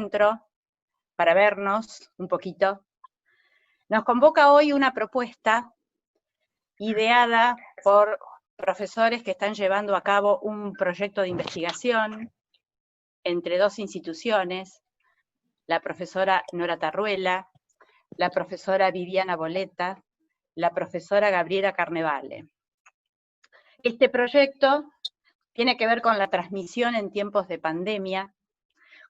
encuentro, para vernos un poquito. Nos convoca hoy una propuesta ideada por profesores que están llevando a cabo un proyecto de investigación entre dos instituciones, la profesora Nora Tarruela, la profesora Viviana Boleta, la profesora Gabriela Carnevale. Este proyecto tiene que ver con la transmisión en tiempos de pandemia,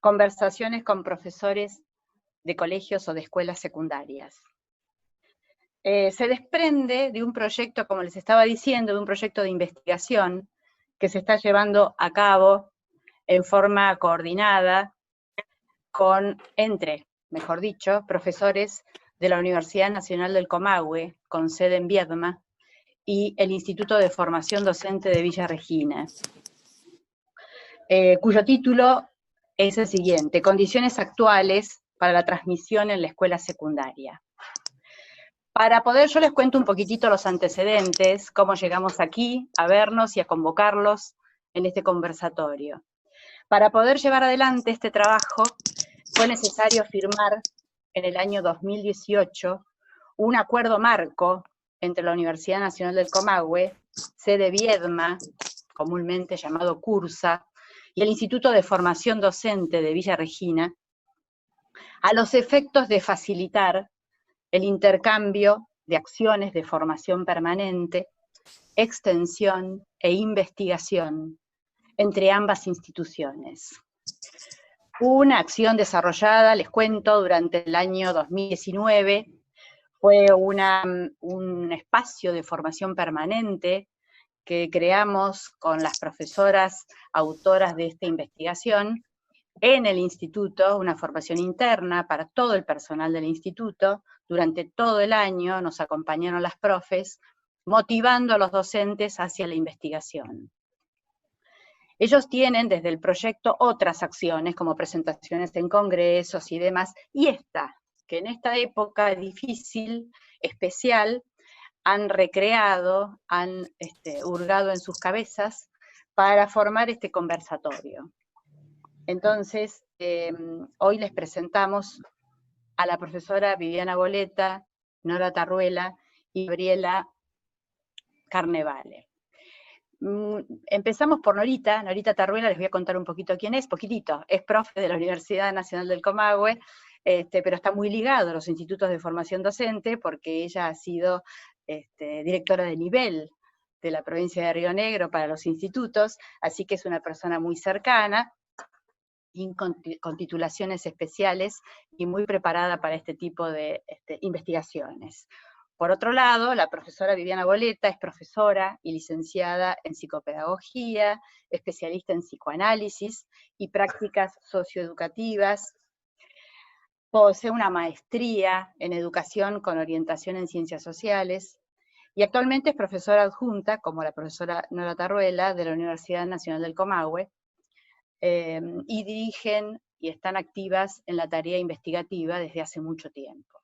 conversaciones con profesores de colegios o de escuelas secundarias. Se desprende de un proyecto, como les estaba diciendo, de un proyecto de investigación que se está llevando a cabo en forma coordinada mejor dicho, profesores de la Universidad Nacional del Comahue, con sede en Viedma, y el Instituto de Formación Docente de Villa Regina, cuyo título es el siguiente: Condiciones actuales para la transmisión en la escuela secundaria. Para poder, yo les cuento un poquitito los antecedentes, cómo llegamos aquí a vernos y a convocarlos en este conversatorio. Para poder llevar adelante este trabajo, fue necesario firmar en el año 2018 un acuerdo marco entre la Universidad Nacional del Comahue, sede Viedma, comúnmente llamado CURSA, y el Instituto de Formación Docente de Villa Regina, a los efectos de facilitar el intercambio de acciones de formación permanente, extensión e investigación entre ambas instituciones. Una acción desarrollada, les cuento, durante el año 2019, fue un espacio de formación permanente que creamos con las profesoras autoras de esta investigación en el instituto, una formación interna para todo el personal del instituto. Durante todo el año nos acompañaron las profes, motivando a los docentes hacia la investigación. Ellos tienen desde el proyecto otras acciones, como presentaciones en congresos y demás, y esta, que en esta época difícil, especial, han recreado, han hurgado en sus cabezas para formar este conversatorio. Entonces, hoy les presentamos a la profesora Viviana Boleta, Nora Tarruela y Gabriela Carnevale. Empezamos por Norita Tarruela, les voy a contar un poquito quién es, poquitito, es profe de la Universidad Nacional del Comahue, pero está muy ligado a los institutos de formación docente porque ella ha sido directora de nivel de la provincia de Río Negro para los institutos, así que es una persona muy cercana, con titulaciones especiales y muy preparada para este tipo de investigaciones. Por otro lado, la profesora Viviana Boleta es profesora y licenciada en psicopedagogía, especialista en psicoanálisis y prácticas socioeducativas. Posee una maestría en educación con orientación en ciencias sociales y actualmente es profesora adjunta, como la profesora Nora Tarruela, de la Universidad Nacional del Comahue, y dirigen y están activas en la tarea investigativa desde hace mucho tiempo.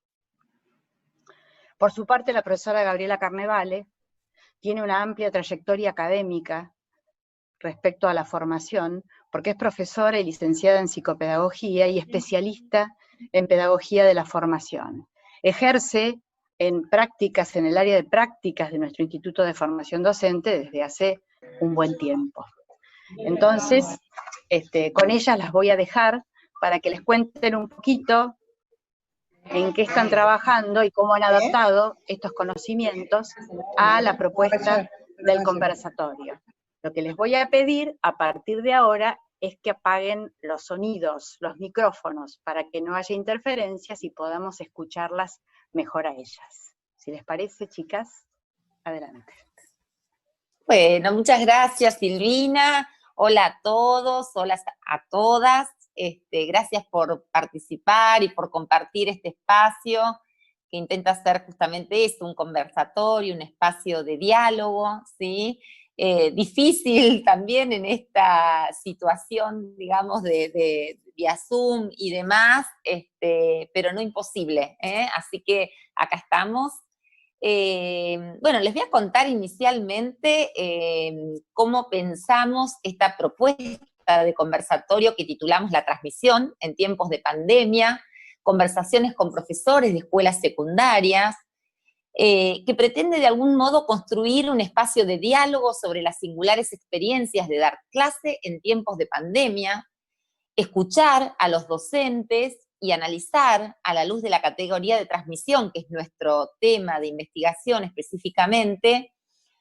Por su parte, la profesora Gabriela Carnevale tiene una amplia trayectoria académica respecto a la formación, porque es profesora y licenciada en psicopedagogía y especialista en pedagogía de la formación. Ejerce en el área de prácticas de nuestro Instituto de Formación Docente desde hace un buen tiempo. Entonces, con ellas las voy a dejar para que les cuenten un poquito en qué están trabajando y cómo han adaptado estos conocimientos a la propuesta del conversatorio. Lo que les voy a pedir a partir de ahora es que apaguen los sonidos, los micrófonos, para que no haya interferencias y podamos escucharlas mejor a ellas. Si les parece, chicas, adelante. Bueno, muchas gracias, Silvina. Hola a todos, hola a todas. Gracias por participar y por compartir este espacio que intenta ser justamente eso, un conversatorio, un espacio de diálogo, ¿sí? Difícil también en esta situación, digamos, de vía Zoom y demás, pero no imposible, ¿eh? Así que acá estamos. Bueno, les voy a contar inicialmente cómo pensamos esta propuesta propuesta de conversatorio que titulamos La transmisión en tiempos de pandemia, conversaciones con profesores de escuelas secundarias, que pretende de algún modo construir un espacio de diálogo sobre las singulares experiencias de dar clase en tiempos de pandemia, escuchar a los docentes y analizar a la luz de la categoría de transmisión, que es nuestro tema de investigación específicamente,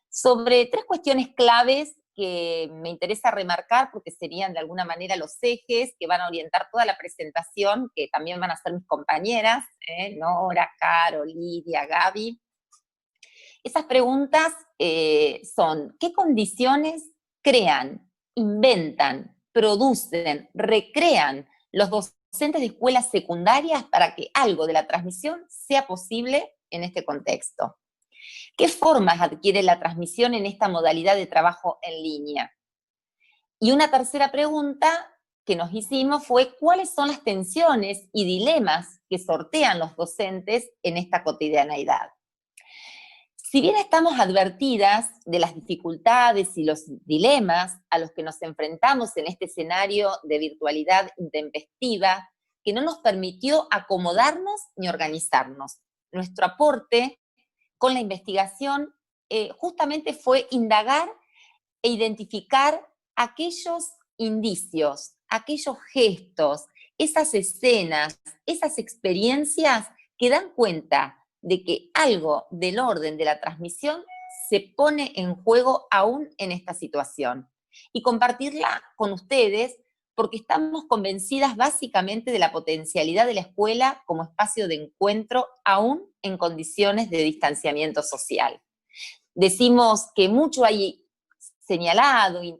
sobre 3 cuestiones claves que me interesa remarcar porque serían de alguna manera los ejes que van a orientar toda la presentación, que también van a ser mis compañeras, Nora, Caro, Lidia, Gaby. Esas preguntas son: ¿qué condiciones crean, inventan, producen, recrean los docentes de escuelas secundarias para que algo de la transmisión sea posible en este contexto? ¿Qué formas adquiere la transmisión en esta modalidad de trabajo en línea? Y una tercera pregunta que nos hicimos fue: ¿cuáles son las tensiones y dilemas que sortean los docentes en esta cotidianeidad? Si bien estamos advertidas de las dificultades y los dilemas a los que nos enfrentamos en este escenario de virtualidad intempestiva, que no nos permitió acomodarnos ni organizarnos, nuestro aporte con la investigación justamente fue indagar e identificar aquellos indicios, aquellos gestos, esas escenas, esas experiencias que dan cuenta de que algo del orden de la transmisión se pone en juego aún en esta situación. Y compartirla con ustedes porque estamos convencidas básicamente de la potencialidad de la escuela como espacio de encuentro aún en condiciones de distanciamiento social. Decimos que mucho hay señalado y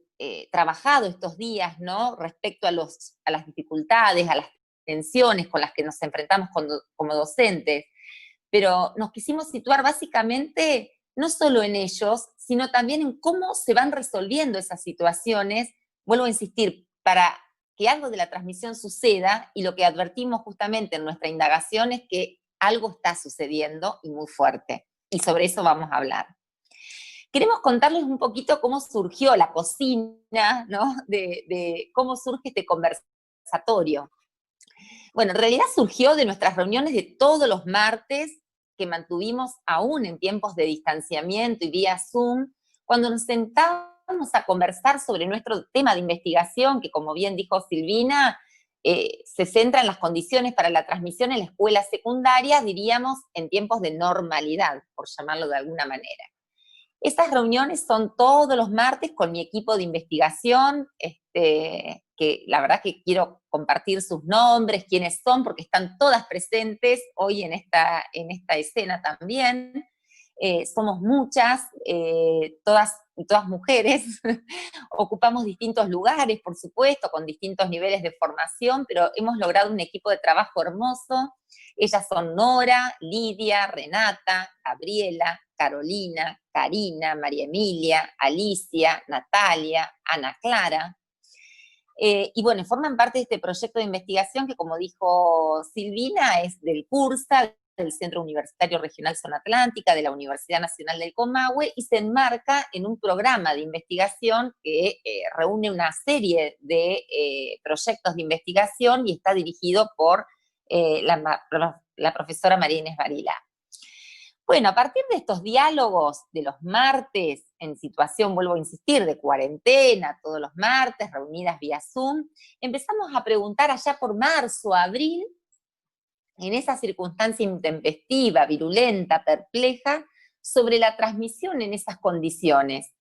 trabajado estos días, ¿no?, respecto a las dificultades, a las tensiones con las que nos enfrentamos como docentes, pero nos quisimos situar básicamente no solo en ellos, sino también en cómo se van resolviendo esas situaciones, vuelvo a insistir, para que algo de la transmisión suceda, y lo que advertimos justamente en nuestra indagación es que algo está sucediendo y muy fuerte, y sobre eso vamos a hablar. Queremos contarles un poquito cómo surgió la cocina, ¿no?, de cómo surge este conversatorio. Bueno, en realidad surgió de nuestras reuniones de todos los martes que mantuvimos aún en tiempos de distanciamiento y vía Zoom, cuando nos sentábamos a conversar sobre nuestro tema de investigación, que como bien dijo Silvina, se centra en las condiciones para la transmisión en la escuela secundaria, diríamos, en tiempos de normalidad, por llamarlo de alguna manera. Estas reuniones son todos los martes con mi equipo de investigación, que la verdad que quiero compartir sus nombres, quiénes son, porque están todas presentes hoy en esta escena también. Somos muchas, todas mujeres, ocupamos distintos lugares, por supuesto, con distintos niveles de formación, pero hemos logrado un equipo de trabajo hermoso. Ellas son Nora, Lidia, Renata, Gabriela, Carolina, Karina, María Emilia, Alicia, Natalia, Ana Clara. Y bueno, forman parte de este proyecto de investigación que, como dijo Silvina, es del CURSA, del Centro Universitario Regional Zona Atlántica, de la Universidad Nacional del Comahue, y se enmarca en un programa de investigación que reúne una serie de proyectos de investigación y está dirigido por la profesora María Inés Varila. Bueno, a partir de estos diálogos de los martes, en situación, vuelvo a insistir, de cuarentena, todos los martes, reunidas vía Zoom, empezamos a preguntar allá por marzo, abril, en esa circunstancia intempestiva, virulenta, perpleja, sobre la transmisión en esas condiciones.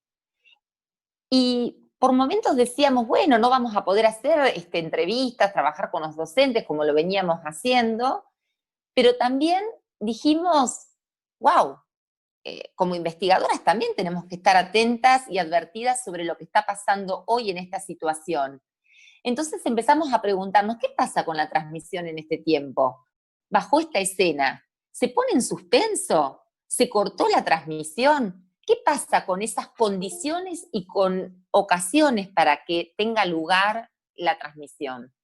Y por momentos decíamos, bueno, no vamos a poder hacer entrevistas, trabajar con los docentes como lo veníamos haciendo, pero también dijimos, wow, como investigadoras también tenemos que estar atentas y advertidas sobre lo que está pasando hoy en esta situación. Entonces empezamos a preguntarnos, ¿qué pasa con la transmisión en este tiempo? Bajo esta escena, ¿se pone en suspenso? ¿Se cortó la transmisión? ¿Qué pasa con esas condiciones y con ocasiones para que tenga lugar la transmisión?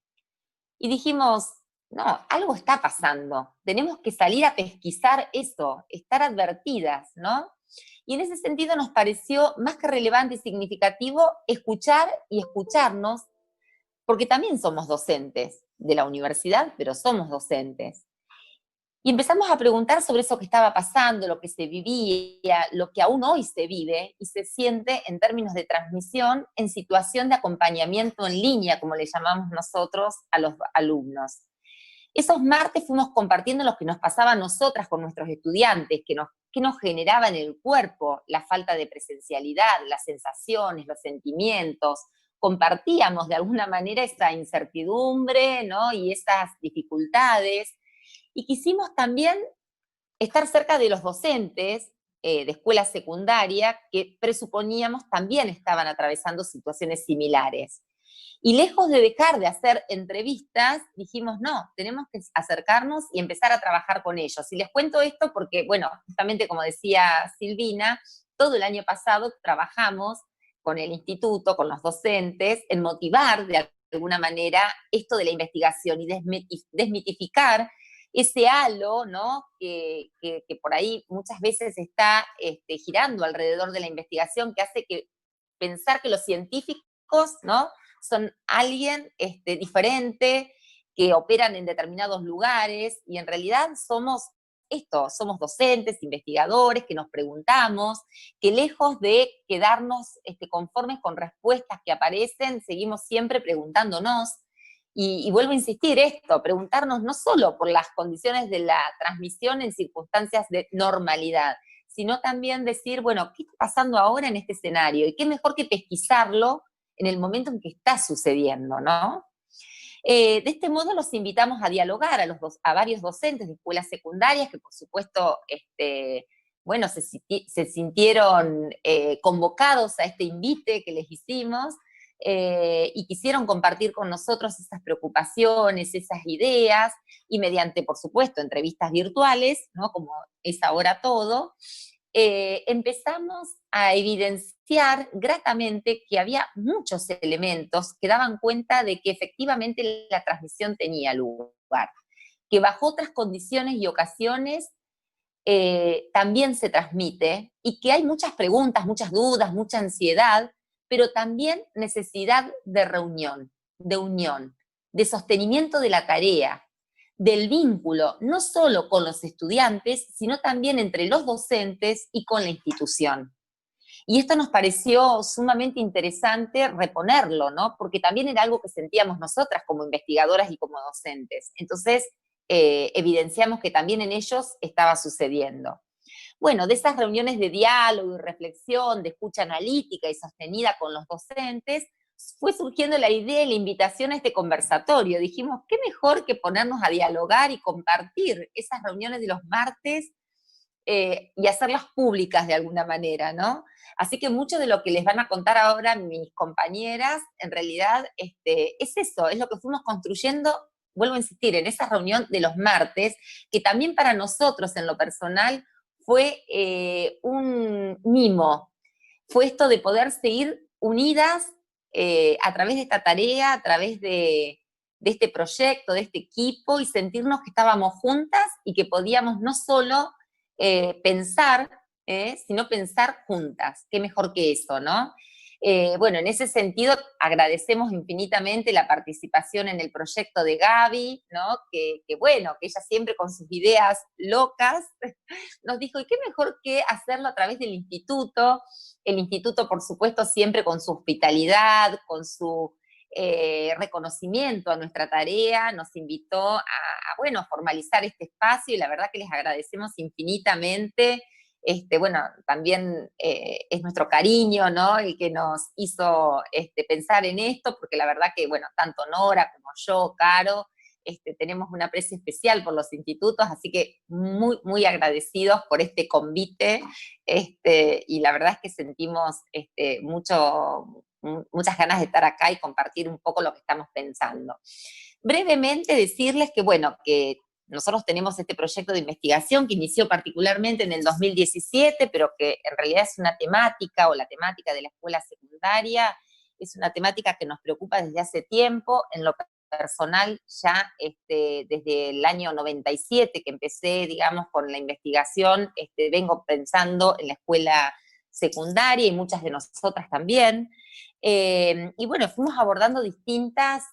Y dijimos, no, algo está pasando, tenemos que salir a pesquisar eso, estar advertidas, ¿no? Y en ese sentido nos pareció más que relevante y significativo escuchar y escucharnos porque también somos docentes de la universidad, pero somos docentes. Y empezamos a preguntar sobre eso que estaba pasando, lo que se vivía, lo que aún hoy se vive y se siente en términos de transmisión en situación de acompañamiento en línea, como le llamamos nosotros a los alumnos. Esos martes fuimos compartiendo lo que nos pasaba a nosotras con nuestros estudiantes, que nos generaba en el cuerpo la falta de presencialidad, las sensaciones, los sentimientos. Compartíamos de alguna manera esa incertidumbre, ¿no? Y esas dificultades. Y quisimos también estar cerca de los docentes de escuela secundaria que presuponíamos también estaban atravesando situaciones similares. Y lejos de dejar de hacer entrevistas, dijimos, no, tenemos que acercarnos y empezar a trabajar con ellos. Y les cuento esto porque, bueno, justamente como decía Silvina, todo el año pasado trabajamos con el instituto, con los docentes, en motivar de alguna manera esto de la investigación y desmitificar ese halo, ¿no? que por ahí muchas veces está girando alrededor de la investigación, que hace que pensar que los científicos, ¿no? son alguien diferente, que operan en determinados lugares, y en realidad somos somos docentes, investigadores, que nos preguntamos, que lejos de quedarnos conformes con respuestas que aparecen, seguimos siempre preguntándonos. Y vuelvo a insistir esto, preguntarnos no solo por las condiciones de la transmisión en circunstancias de normalidad, sino también decir, bueno, ¿qué está pasando ahora en este escenario? Y qué mejor que pesquisarlo en el momento en que está sucediendo, ¿no? De este modo los invitamos a dialogar a varios docentes de escuelas secundarias que por supuesto bueno, se sintieron convocados a este invite que les hicimos y quisieron compartir con nosotros esas preocupaciones, esas ideas, y mediante, por supuesto, entrevistas virtuales, ¿no? Como es ahora todo, empezamos a evidenciar gratamente que había muchos elementos que daban cuenta de que efectivamente la transmisión tenía lugar, que bajo otras condiciones y ocasiones también se transmite, y que hay muchas preguntas, muchas dudas, mucha ansiedad, pero también necesidad de reunión, de unión, de sostenimiento de la tarea, del vínculo, no solo con los estudiantes, sino también entre los docentes y con la institución. Y esto nos pareció sumamente interesante reponerlo, ¿no? Porque también era algo que sentíamos nosotras como investigadoras y como docentes. Entonces, evidenciamos que también en ellos estaba sucediendo. Bueno, de esas reuniones de diálogo y reflexión, de escucha analítica y sostenida con los docentes, fue surgiendo la idea y la invitación a este conversatorio. Dijimos, qué mejor que ponernos a dialogar y compartir esas reuniones de los martes y hacerlas públicas de alguna manera, ¿no? Así que mucho de lo que les van a contar ahora mis compañeras, en realidad es eso, es lo que fuimos construyendo, vuelvo a insistir, en esa reunión de los martes, que también para nosotros en lo personal fue un mimo, fue esto de poder seguir unidas a través de esta tarea, a través de este proyecto, de este equipo, y sentirnos que estábamos juntas y que podíamos no solo pensar, sino pensar juntas. Qué mejor que eso, ¿no? Bueno, en ese sentido agradecemos infinitamente la participación en el proyecto de Gaby, ¿no? Bueno, que ella siempre con sus ideas locas nos dijo, ¿y qué mejor que hacerlo a través del instituto? El instituto, por supuesto, siempre con su hospitalidad, con su reconocimiento a nuestra tarea, nos invitó bueno, formalizar este espacio, y la verdad que les agradecemos infinitamente. Bueno, también es nuestro cariño, ¿no? El que nos hizo pensar en esto, porque la verdad que, bueno, tanto Nora como yo, Caro, tenemos un aprecio especial por los institutos, así que muy, muy agradecidos por este convite, y la verdad es que sentimos muchas ganas de estar acá y compartir un poco lo que estamos pensando. Brevemente decirles que, bueno, que nosotros tenemos este proyecto de investigación que inició particularmente en el 2017, pero que en realidad es una temática, o la temática de la escuela secundaria, es una temática que nos preocupa desde hace tiempo. En lo personal, ya desde el año 97 que empecé, digamos, con la investigación, vengo pensando en la escuela secundaria y muchas de nosotras también. Y bueno, fuimos abordando distintas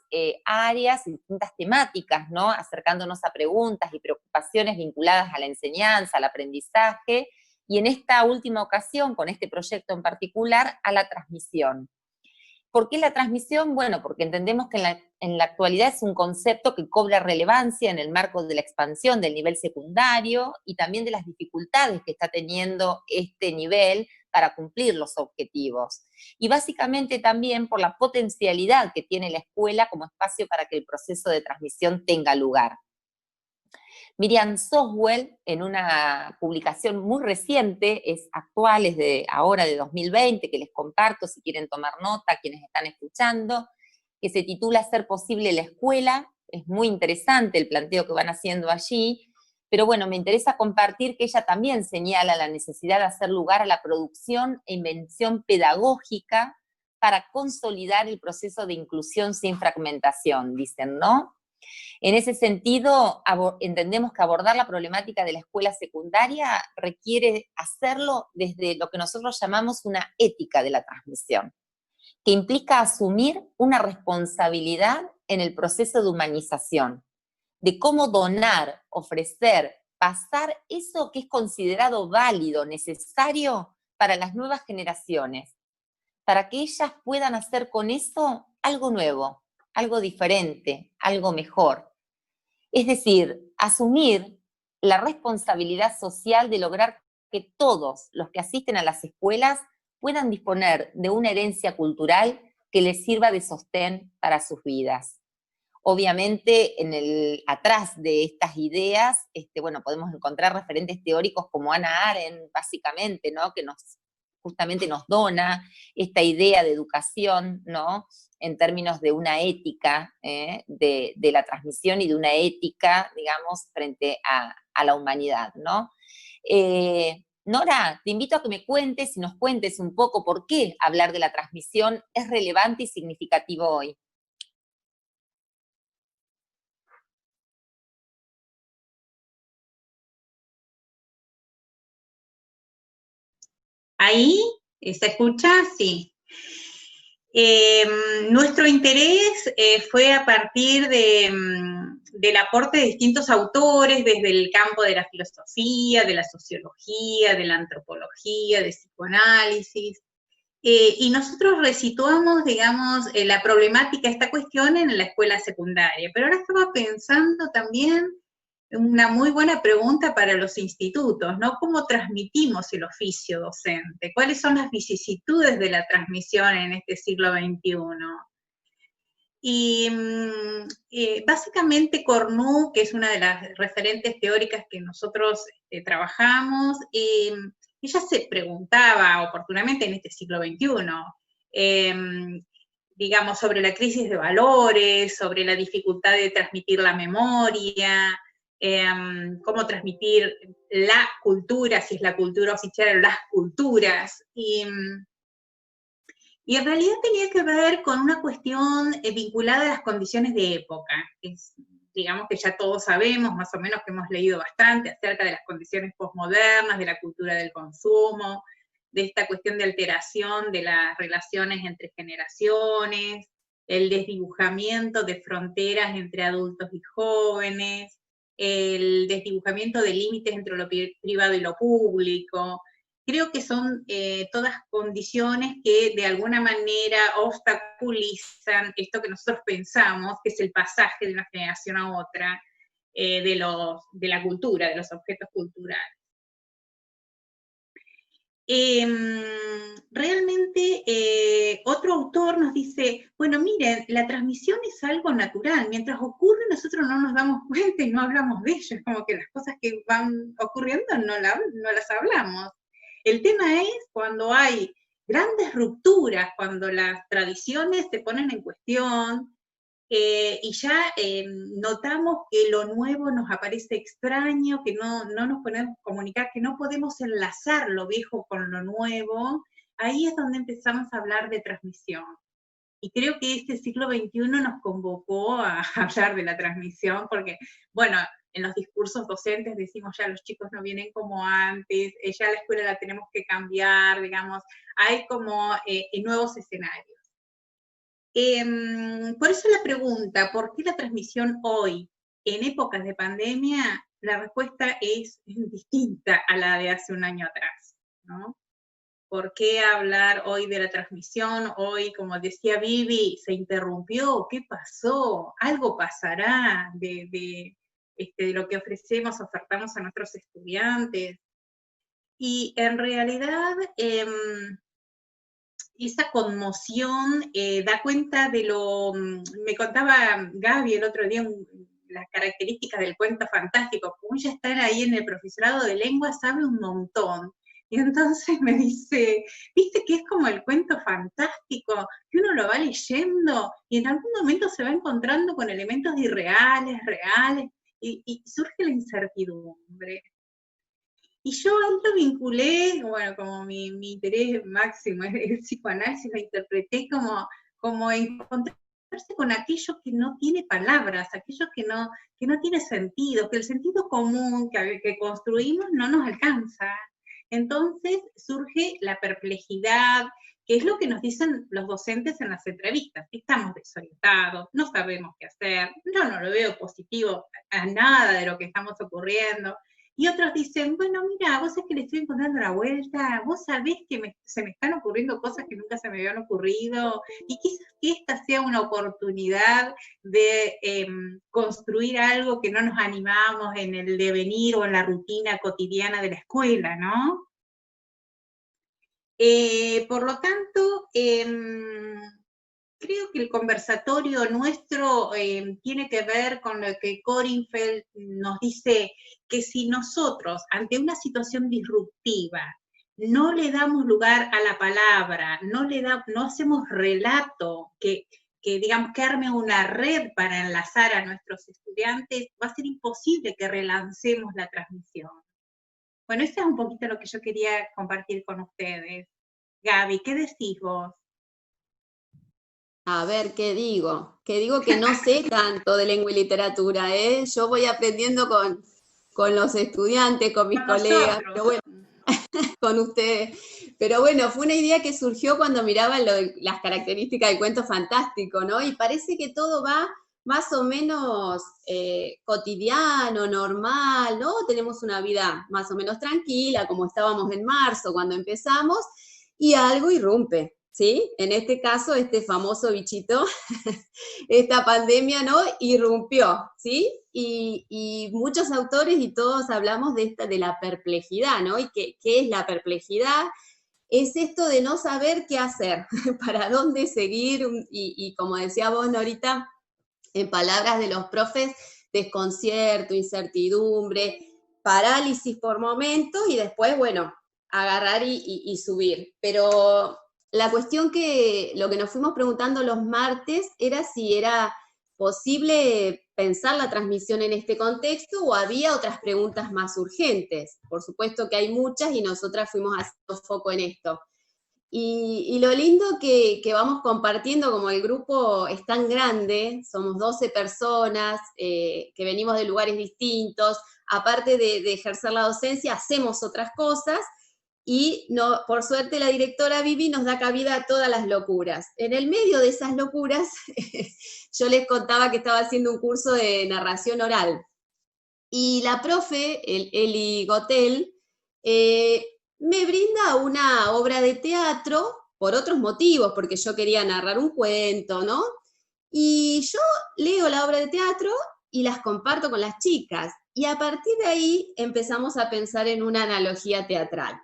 áreas y distintas temáticas, ¿no? Acercándonos a preguntas y preocupaciones vinculadas a la enseñanza, al aprendizaje, y en esta última ocasión, con este proyecto en particular, a la transmisión. ¿Por qué la transmisión? Bueno, porque entendemos que en la actualidad es un concepto que cobra relevancia en el marco de la expansión del nivel secundario y también de las dificultades que está teniendo este nivel para cumplir los objetivos. Y básicamente también por la potencialidad que tiene la escuela como espacio para que el proceso de transmisión tenga lugar. Miriam Soswell, en una publicación muy reciente, es actual, es de ahora de 2020, que les comparto si quieren tomar nota, quienes están escuchando, que se titula Hacer posible la escuela. Es muy interesante el planteo que van haciendo allí, pero bueno, me interesa compartir que ella también señala la necesidad de hacer lugar a la producción e invención pedagógica para consolidar el proceso de inclusión sin fragmentación, dicen, ¿no? En ese sentido, entendemos que abordar la problemática de la escuela secundaria requiere hacerlo desde lo que nosotros llamamos una ética de la transmisión, que implica asumir una responsabilidad en el proceso de humanización, de cómo donar, ofrecer, pasar eso que es considerado válido, necesario para las nuevas generaciones, para que ellas puedan hacer con eso algo nuevo, algo diferente, algo mejor. Es decir, asumir la responsabilidad social de lograr que todos los que asisten a las escuelas puedan disponer de una herencia cultural que les sirva de sostén para sus vidas. Obviamente, atrás de estas ideas, bueno, podemos encontrar referentes teóricos como Hannah Arendt, básicamente, ¿no? Que justamente nos dona esta idea de educación, ¿no? En términos de una ética de la transmisión y de una ética, digamos, frente a la humanidad, ¿no? Nora, te invito a que me cuentes y nos cuentes un poco por qué hablar de la transmisión es relevante y significativo hoy. ¿Ahí? ¿Se escucha? Sí. Nuestro interés fue a partir del aporte de distintos autores desde el campo de la filosofía, de la sociología, de la antropología, de psicoanálisis, y nosotros resituamos, digamos, la problemática, esta cuestión en la escuela secundaria, pero ahora estaba pensando también una muy buena pregunta para los institutos, ¿no? ¿Cómo transmitimos el oficio docente? ¿Cuáles son las vicisitudes de la transmisión en este siglo XXI? Y básicamente Cornu, que es una de las referentes teóricas que nosotros trabajamos, ella se preguntaba oportunamente en este siglo XXI, digamos, sobre la crisis de valores, sobre la dificultad de transmitir la memoria, cómo transmitir la cultura, si es la cultura oficial, las culturas, y en realidad tenía que ver con una cuestión vinculada a las condiciones de época. Digamos que ya todos sabemos, más o menos que hemos leído bastante acerca de las condiciones posmodernas, de la cultura del consumo, de esta cuestión de alteración de las relaciones entre generaciones, el desdibujamiento de fronteras entre adultos y jóvenes, el desdibujamiento de límites entre lo privado y lo público. Creo que son todas condiciones que de alguna manera obstaculizan esto que nosotros pensamos, que es el pasaje de una generación a otra de la cultura, de los objetos culturales. Realmente otro autor nos dice, bueno, miren, la transmisión es algo natural, mientras ocurre nosotros no nos damos cuenta y no hablamos de ello, es como que las cosas que van ocurriendo no las hablamos. El tema es cuando hay grandes rupturas, cuando las tradiciones se ponen en cuestión, y ya notamos que lo nuevo nos aparece extraño, que no nos podemos comunicar, que no podemos enlazar lo viejo con lo nuevo, ahí es donde empezamos a hablar de transmisión. Y creo que este siglo XXI nos convocó a hablar de la transmisión, porque, bueno, en los discursos docentes decimos ya los chicos no vienen como antes, ya la escuela la tenemos que cambiar, digamos, hay como nuevos escenarios. Por eso la pregunta, ¿por qué la transmisión hoy, en épocas de pandemia? La respuesta es distinta a la de hace un año atrás, ¿no? ¿Por qué hablar hoy de la transmisión? Hoy, como decía Vivi, se interrumpió, ¿qué pasó? Algo pasará de lo que ofertamos a nuestros estudiantes. Y en realidad, esa conmoción da cuenta de me contaba Gaby el otro día, las características del cuento fantástico, como ella está ahí en el profesorado de lengua, sabe un montón. Y entonces me dice, viste que es como el cuento fantástico, que uno lo va leyendo y en algún momento se va encontrando con elementos irreales, reales, y surge la incertidumbre. Y yo ahí lo vinculé, bueno, como mi interés máximo es el psicoanálisis, lo interpreté como encontrarse con aquello que no tiene palabras, aquello que no tiene sentido, que el sentido común que construimos no nos alcanza. Entonces surge la perplejidad, que es lo que nos dicen los docentes en las entrevistas, que estamos desorientados, no sabemos qué hacer, yo no lo veo positivo a nada de lo que estamos ocurriendo. Y otros dicen, bueno, mira, vos es que le estoy encontrando la vuelta, vos sabés que se me están ocurriendo cosas que nunca se me habían ocurrido, y quizás que esta sea una oportunidad de construir algo que no nos animamos en el devenir o en la rutina cotidiana de la escuela, ¿no? Por lo tanto, creo que el conversatorio nuestro tiene que ver con lo que Kornfeld nos dice, que si nosotros, ante una situación disruptiva, no le damos lugar a la palabra, no hacemos relato, digamos, que arme una red para enlazar a nuestros estudiantes, va a ser imposible que relancemos la transmisión. Bueno, eso es un poquito lo que yo quería compartir con ustedes. Gaby, ¿qué decís vos? A ver, ¿qué digo? Que digo que no sé tanto de lengua y literatura, ¿eh? Yo voy aprendiendo con los estudiantes, con mis colegas, pero bueno, con ustedes. Pero bueno, fue una idea que surgió cuando miraba las características del cuento fantástico, ¿no? Y parece que todo va más o menos cotidiano, normal, ¿no? Tenemos una vida más o menos tranquila, como estábamos en marzo cuando empezamos, y algo irrumpe. ¿Sí? En este caso, este famoso bichito, esta pandemia, ¿no? Irrumpió, ¿sí? Y muchos autores y todos hablamos de la perplejidad, ¿no? ¿Y qué es la perplejidad? Es esto de no saber qué hacer, para dónde seguir, y como decía vos, Norita, en palabras de los profes, desconcierto, incertidumbre, parálisis por momentos, y después, bueno, agarrar y subir. Pero la cuestión lo que nos fuimos preguntando los martes era si era posible pensar la transmisión en este contexto o había otras preguntas más urgentes. Por supuesto que hay muchas y nosotras fuimos haciendo foco en esto. Y lo lindo que vamos compartiendo, como el grupo es tan grande, somos 12 personas que venimos de lugares distintos, aparte de ejercer la docencia, hacemos otras cosas, y no, por suerte la directora Vivi nos da cabida a todas las locuras. En el medio de esas locuras, yo les contaba que estaba haciendo un curso de narración oral, y la profe, Eli Gotel, me brinda una obra de teatro por otros motivos, porque yo quería narrar un cuento, ¿no? Y yo leo la obra de teatro y las comparto con las chicas, y a partir de ahí empezamos a pensar en una analogía teatral.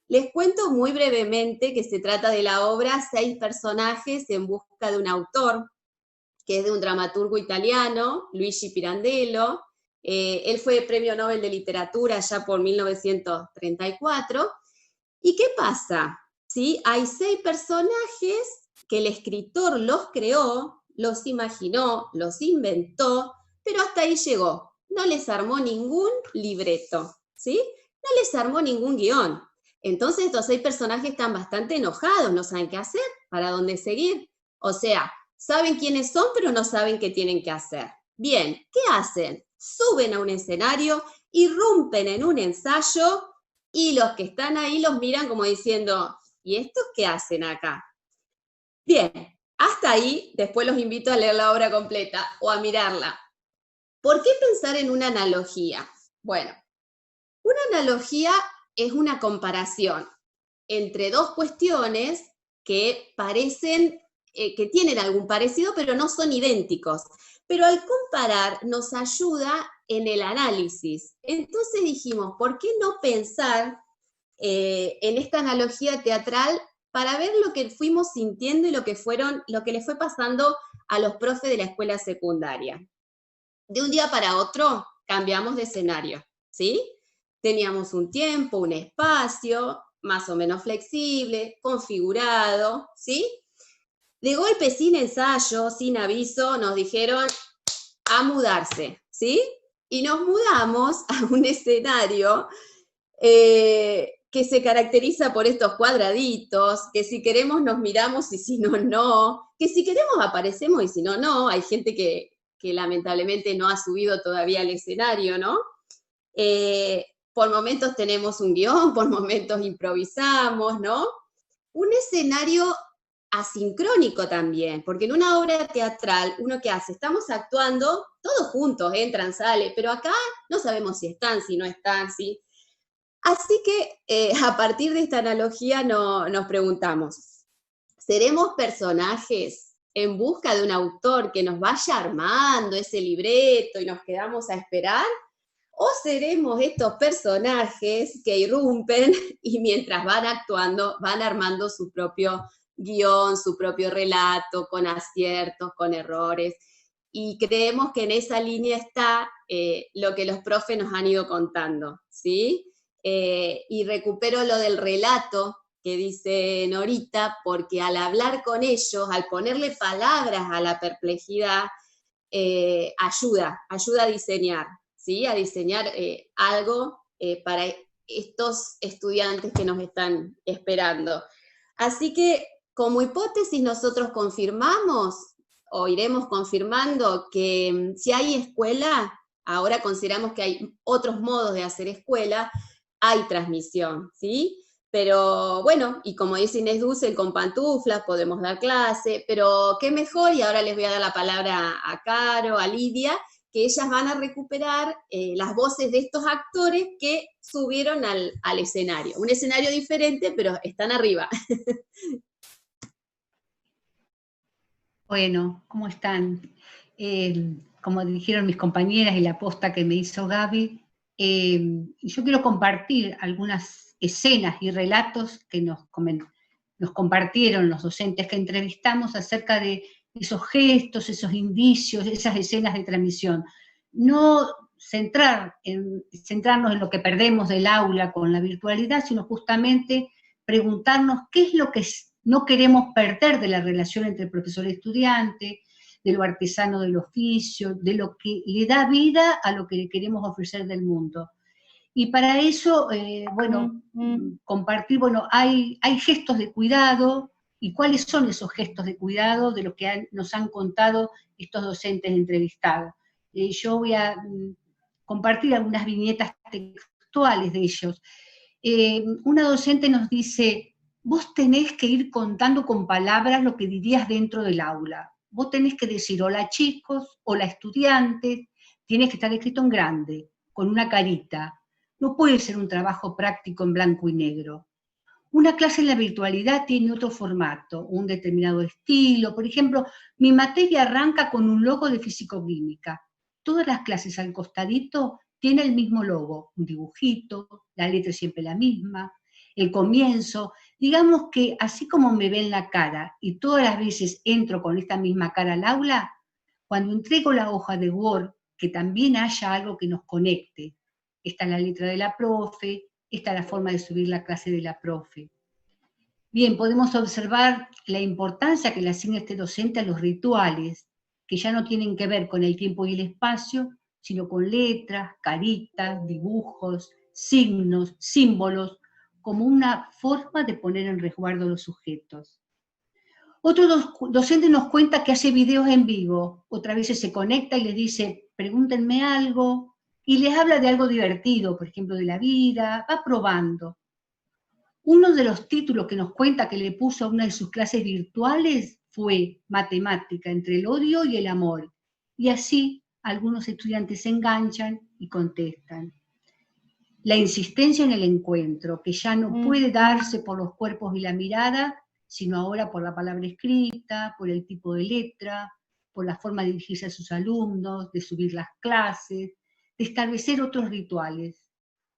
Les cuento muy brevemente que se trata de la obra 6 personajes en busca de un autor, que es de un dramaturgo italiano, Luigi Pirandello. Él fue premio Nobel de Literatura ya por 1934. ¿Y qué pasa? ¿Sí? Hay 6 personajes que el escritor los creó, los imaginó, los inventó, pero hasta ahí llegó. No les armó ningún libreto, ¿sí? No les armó ningún guión. Entonces estos 6 personajes están bastante enojados, no saben qué hacer, para dónde seguir. O sea, saben quiénes son, pero no saben qué tienen que hacer. Bien, ¿qué hacen? Suben a un escenario, irrumpen en un ensayo y los que están ahí los miran como diciendo, ¿y estos qué hacen acá? Bien, hasta ahí, después los invito a leer la obra completa o a mirarla. ¿Por qué pensar en una analogía? Bueno, una analogía es una comparación entre dos cuestiones que parecen, que tienen algún parecido, pero no son idénticos. Pero al comparar nos ayuda en el análisis. Entonces dijimos, ¿por qué no pensar en esta analogía teatral para ver lo que fuimos sintiendo y lo que le fue pasando a los profes de la escuela secundaria? De un día para otro cambiamos de escenario, ¿sí? Teníamos un tiempo, un espacio, más o menos flexible, configurado, ¿sí? De golpe, sin ensayo, sin aviso, nos dijeron a mudarse, ¿sí? Y nos mudamos a un escenario que se caracteriza por estos cuadraditos, que si queremos nos miramos y si no, no, que si queremos aparecemos y si no, no. Hay gente que lamentablemente no ha subido todavía al escenario, ¿no? Por momentos tenemos un guión, por momentos improvisamos, ¿no? Un escenario asincrónico también, porque en una obra teatral, ¿uno qué hace? Estamos actuando todos juntos, entran, salen, pero acá no sabemos si están, si no están, ¿sí? Así que a partir de esta analogía nos preguntamos, ¿seremos personajes en busca de un autor que nos vaya armando ese libreto y nos quedamos a esperar? ¿O seremos estos personajes que irrumpen y mientras van actuando van armando su propio guión, su propio relato, con aciertos, con errores? Y creemos que en esa línea está lo que los profes nos han ido contando, ¿sí? Y recupero lo del relato que dice Norita, porque al hablar con ellos, al ponerle palabras a la perplejidad, ayuda a diseñar, ¿sí? A diseñar algo para estos estudiantes que nos están esperando. Así que, como hipótesis, nosotros confirmamos, o iremos confirmando, que si hay escuela, ahora consideramos que hay otros modos de hacer escuela, hay transmisión, ¿sí? Pero bueno, y como dice Inés Dussel, con pantuflas podemos dar clase, pero qué mejor, y ahora les voy a dar la palabra a Caro, a Lidia, que ellas van a recuperar las voces de estos actores que subieron al escenario. Un escenario diferente, pero están arriba. Bueno, ¿cómo están? Como dijeron mis compañeras y la posta que me hizo Gaby, yo quiero compartir algunas escenas y relatos que nos compartieron los docentes que entrevistamos acerca de esos gestos, esos indicios, esas escenas de transmisión. No centrarnos en lo que perdemos del aula con la virtualidad, sino justamente preguntarnos qué es lo que no queremos perder de la relación entre profesor y estudiante, de lo artesano del oficio, de lo que le da vida a lo que le queremos ofrecer del mundo. Y para eso, compartir, hay gestos de cuidado, y cuáles son esos gestos de cuidado de lo que nos han contado estos docentes entrevistados. Yo voy a compartir algunas viñetas textuales de ellos. Una docente nos dice, vos tenés que ir contando con palabras lo que dirías dentro del aula. Vos tenés que decir hola chicos, hola estudiantes, tienes que estar escrito en grande, con una carita. No puede ser un trabajo práctico en blanco y negro. Una clase en la virtualidad tiene otro formato, un determinado estilo. Por ejemplo, mi materia arranca con un logo de físico-química. Todas las clases al costadito tienen el mismo logo, un dibujito, la letra es siempre la misma, el comienzo. Digamos que así como me ven la cara y todas las veces entro con esta misma cara al aula, cuando entrego la hoja de Word, que también haya algo que nos conecte. Esta es la letra de la profe, esta es la forma de subir la clase de la profe. Bien, podemos observar la importancia que le asigna este docente a los rituales, que ya no tienen que ver con el tiempo y el espacio, sino con letras, caritas, dibujos, signos, símbolos, como una forma de poner en resguardo los sujetos. Otro docente nos cuenta que hace videos en vivo, otras veces se conecta y les dice, pregúntenme algo, y les habla de algo divertido, por ejemplo, de la vida, va probando. Uno de los títulos que nos cuenta que le puso a una de sus clases virtuales fue Matemática, entre el odio y el amor, y así algunos estudiantes se enganchan y contestan. La insistencia en el encuentro, que ya no puede darse por los cuerpos y la mirada, sino ahora por la palabra escrita, por el tipo de letra, por la forma de dirigirse a sus alumnos, de subir las clases, de establecer otros rituales.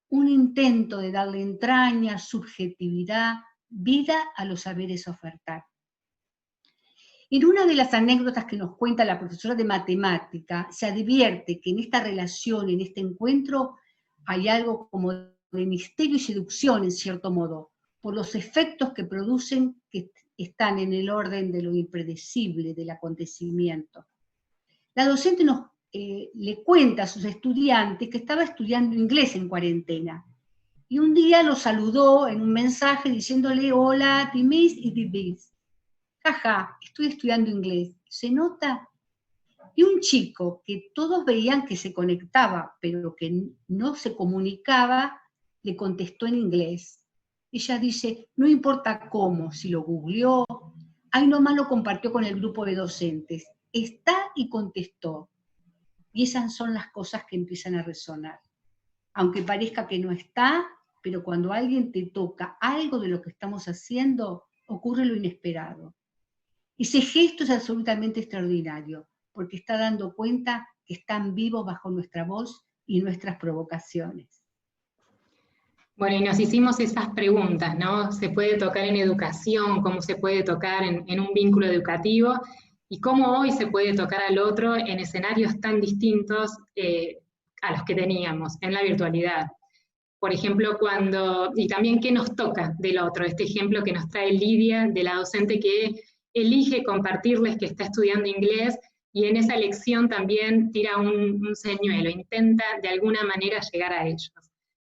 Un intento de darle entraña, subjetividad, vida a los saberes a ofertar. En una de las anécdotas que nos cuenta la profesora de matemática, se advierte que en esta relación, en este encuentro, hay algo como de misterio y seducción, en cierto modo, por los efectos que producen, que están en el orden de lo impredecible del acontecimiento. La docente le cuenta a sus estudiantes que estaba estudiando inglés en cuarentena, y un día lo saludó en un mensaje diciéndole, hola, Timis y Tibis. Jaja, estoy estudiando inglés. ¿Se nota? Y un chico que todos veían que se conectaba, pero que no se comunicaba, le contestó en inglés. Ella dice, no importa cómo, si lo googleó, ahí nomás lo compartió con el grupo de docentes. Está y contestó. Y esas son las cosas que empiezan a resonar. Aunque parezca que no está, pero cuando alguien te toca algo de lo que estamos haciendo, ocurre lo inesperado. Ese gesto es absolutamente extraordinario, porque está dando cuenta que están vivos bajo nuestra voz y nuestras provocaciones. Bueno, y nos hicimos esas preguntas, ¿no? ¿Se puede tocar en educación? ¿Cómo se puede tocar en un vínculo educativo? Y cómo hoy se puede tocar al otro en escenarios tan distintos a los que teníamos en la virtualidad. Por ejemplo, y también qué nos toca del otro, este ejemplo que nos trae Lidia, de la docente que elige compartirles que está estudiando inglés, y en esa lección también tira un señuelo, intenta de alguna manera llegar a ellos.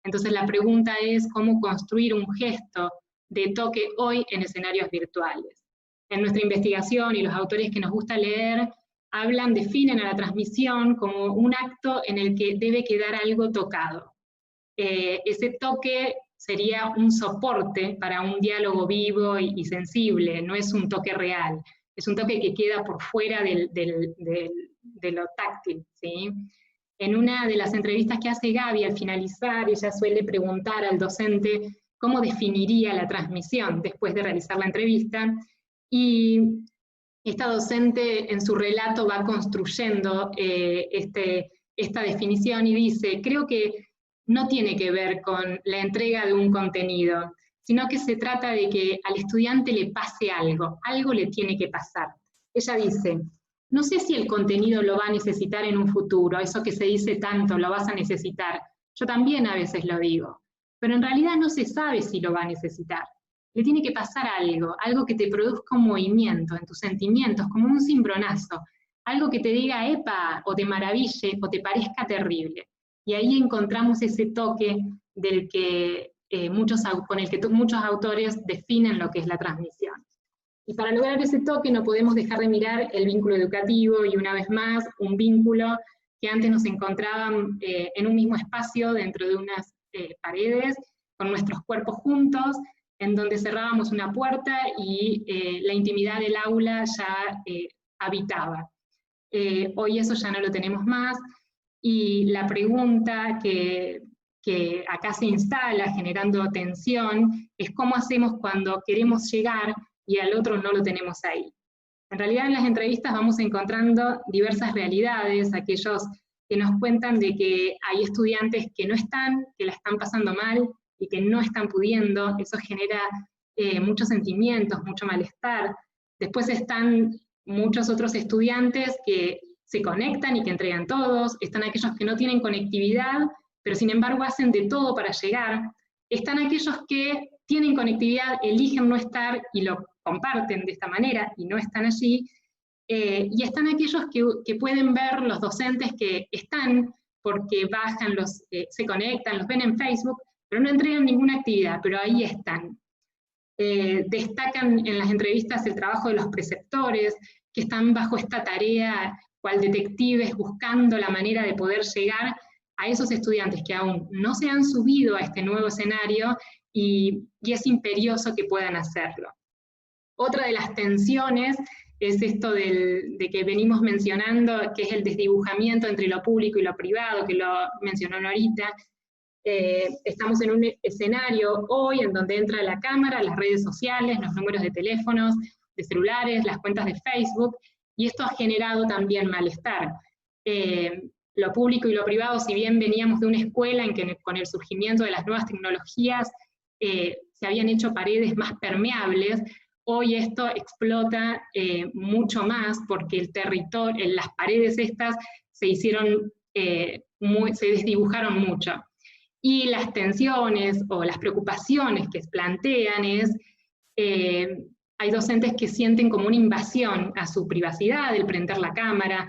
Entonces la pregunta es cómo construir un gesto de toque hoy en escenarios virtuales. En nuestra investigación y los autores que nos gusta leer definen a la transmisión como un acto en el que debe quedar algo tocado. Ese toque sería un soporte para un diálogo vivo y sensible, no es un toque real, es un toque que queda por fuera de lo táctil, ¿sí? En una de las entrevistas que hace Gaby al finalizar, ella suele preguntar al docente cómo definiría la transmisión después de realizar la entrevista, y esta docente en su relato va construyendo esta definición y dice, creo que no tiene que ver con la entrega de un contenido, sino que se trata de que al estudiante le pase algo le tiene que pasar. Ella dice, no sé si el contenido lo va a necesitar en un futuro, eso que se dice tanto, lo vas a necesitar. Yo también a veces lo digo, pero en realidad no se sabe si lo va a necesitar. Le tiene que pasar algo que te produzca un movimiento en tus sentimientos, como un cimbronazo, algo que te diga, epa, o te maraville, o te parezca terrible. Y ahí encontramos ese toque con el que muchos autores definen lo que es la transmisión. Y para lograr ese toque no podemos dejar de mirar el vínculo educativo, y una vez más, un vínculo que antes nos encontraban en un mismo espacio, dentro de unas paredes, con nuestros cuerpos juntos, en donde cerrábamos una puerta y la intimidad del aula ya habitaba. Hoy eso ya no lo tenemos más, y la pregunta que acá se instala generando tensión es cómo hacemos cuando queremos llegar y al otro no lo tenemos ahí. En realidad en las entrevistas vamos encontrando diversas realidades, aquellos que nos cuentan de que hay estudiantes que no están, que la están pasando mal y que no están pudiendo, eso genera muchos sentimientos, mucho malestar. Después están muchos otros estudiantes que se conectan y que entregan todos, están aquellos que no tienen conectividad, pero sin embargo hacen de todo para llegar, están aquellos que tienen conectividad, eligen no estar y lo comparten de esta manera y no están allí, y están aquellos que pueden ver los docentes que están porque bajan, se conectan, los ven en Facebook, pero no entregan ninguna actividad, pero ahí están. Destacan en las entrevistas el trabajo de los preceptores, que están bajo esta tarea, cual detectives, buscando la manera de poder llegar a esos estudiantes que aún no se han subido a este nuevo escenario y es imperioso que puedan hacerlo. Otra de las tensiones es esto de que venimos mencionando, que es el desdibujamiento entre lo público y lo privado, que lo mencionó Norita. Estamos en un escenario hoy en donde entra la cámara, las redes sociales, los números de teléfonos, de celulares, las cuentas de Facebook, y esto ha generado también malestar. Lo público y lo privado, si bien veníamos de una escuela en que con el surgimiento de las nuevas tecnologías se habían hecho paredes más permeables, hoy esto explota mucho más porque el territorio, las paredes estas se hicieron, se desdibujaron mucho. Y las tensiones o las preocupaciones que plantean es, hay docentes que sienten como una invasión a su privacidad, el prender la cámara,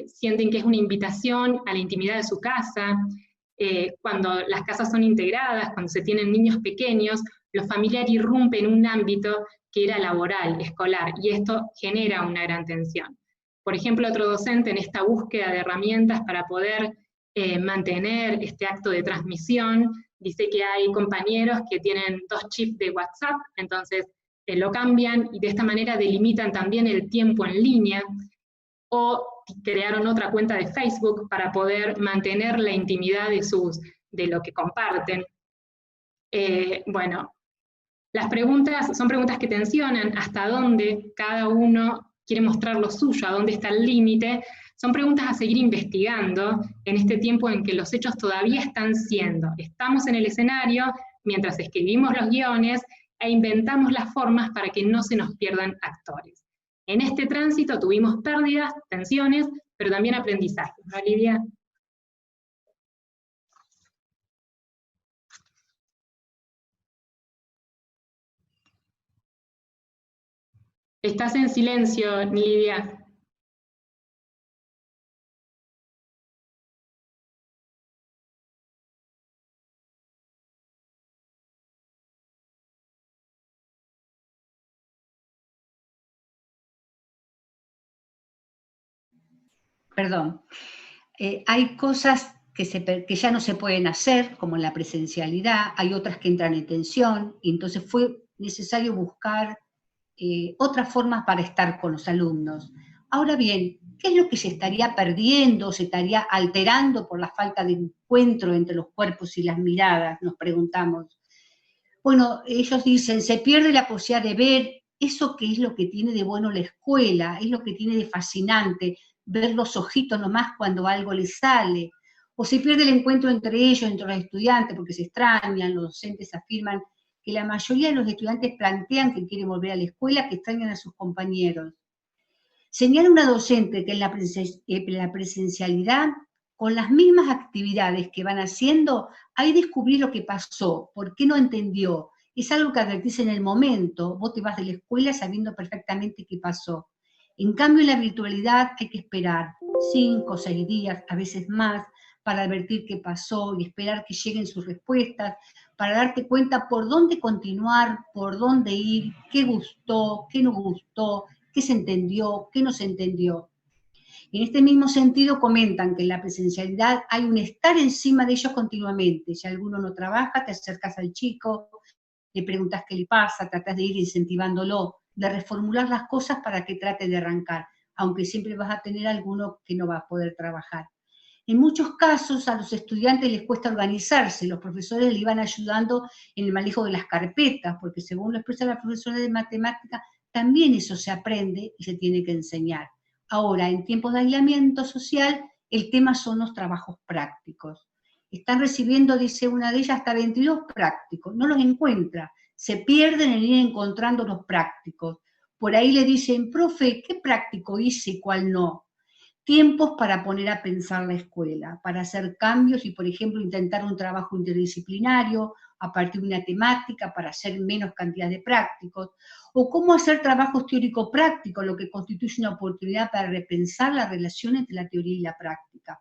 sienten que es una invitación a la intimidad de su casa. Cuando las casas son integradas, cuando se tienen niños pequeños, lo familiar irrumpe en un ámbito que era laboral, escolar, y esto genera una gran tensión. Por ejemplo, otro docente en esta búsqueda de herramientas para poder mantener este acto de transmisión, dice que hay compañeros que tienen 2 chips de WhatsApp, entonces lo cambian y de esta manera delimitan también el tiempo en línea, o crearon otra cuenta de Facebook para poder mantener la intimidad de lo que comparten. Bueno, las preguntas son preguntas que tensionan hasta dónde cada uno quiere mostrar lo suyo, a dónde está el límite. Son preguntas a seguir investigando en este tiempo en que los hechos todavía están siendo. Estamos en el escenario mientras escribimos los guiones e inventamos las formas para que no se nos pierdan actores. En este tránsito tuvimos pérdidas, tensiones, pero también aprendizajes, ¿no, Lidia? Estás en silencio, Lidia. Perdón. Hay cosas que ya no se pueden hacer, como en la presencialidad, hay otras que entran en tensión, y entonces fue necesario buscar otras formas para estar con los alumnos. Ahora bien, ¿qué es lo que se estaría perdiendo, se estaría alterando por la falta de encuentro entre los cuerpos y las miradas? Nos preguntamos. Bueno, ellos dicen, se pierde la posibilidad de ver eso que es lo que tiene de bueno la escuela, es lo que tiene de fascinante, ver los ojitos nomás cuando algo les sale, o se pierde el encuentro entre ellos, entre los estudiantes, porque se extrañan, los docentes afirman que la mayoría de los estudiantes plantean que quieren volver a la escuela, que extrañan a sus compañeros. Señala una docente que en la presencialidad, con las mismas actividades que van haciendo, ahí descubrí lo que pasó, por qué no entendió. Es algo que advertís en el momento, vos te vas de la escuela sabiendo perfectamente qué pasó. En cambio, en la virtualidad hay que esperar 5 o 6 días, a veces más, para advertir qué pasó y esperar que lleguen sus respuestas, para darte cuenta por dónde continuar, por dónde ir, qué gustó, qué no gustó, qué se entendió, qué no se entendió. En este mismo sentido comentan que en la presencialidad hay un estar encima de ellos continuamente. Si alguno no trabaja, te acercas al chico, le preguntas qué le pasa, tratás de ir incentivándolo, de reformular las cosas para que trate de arrancar, aunque siempre vas a tener alguno que no va a poder trabajar. En muchos casos a los estudiantes les cuesta organizarse, los profesores le iban ayudando en el manejo de las carpetas, porque según lo expresa la profesora de matemática, también eso se aprende y se tiene que enseñar. Ahora, en tiempos de aislamiento social, el tema son los trabajos prácticos. Están recibiendo, dice una de ellas, hasta 22 prácticos, no los encuentra, se pierden en ir encontrando los prácticos. Por ahí le dicen, profe, ¿qué práctico hice y cuál no? Tiempos para poner a pensar la escuela, para hacer cambios y, por ejemplo, intentar un trabajo interdisciplinario a partir de una temática para hacer menos cantidad de prácticos, o cómo hacer trabajos teórico-prácticos, lo que constituye una oportunidad para repensar la relación entre la teoría y la práctica.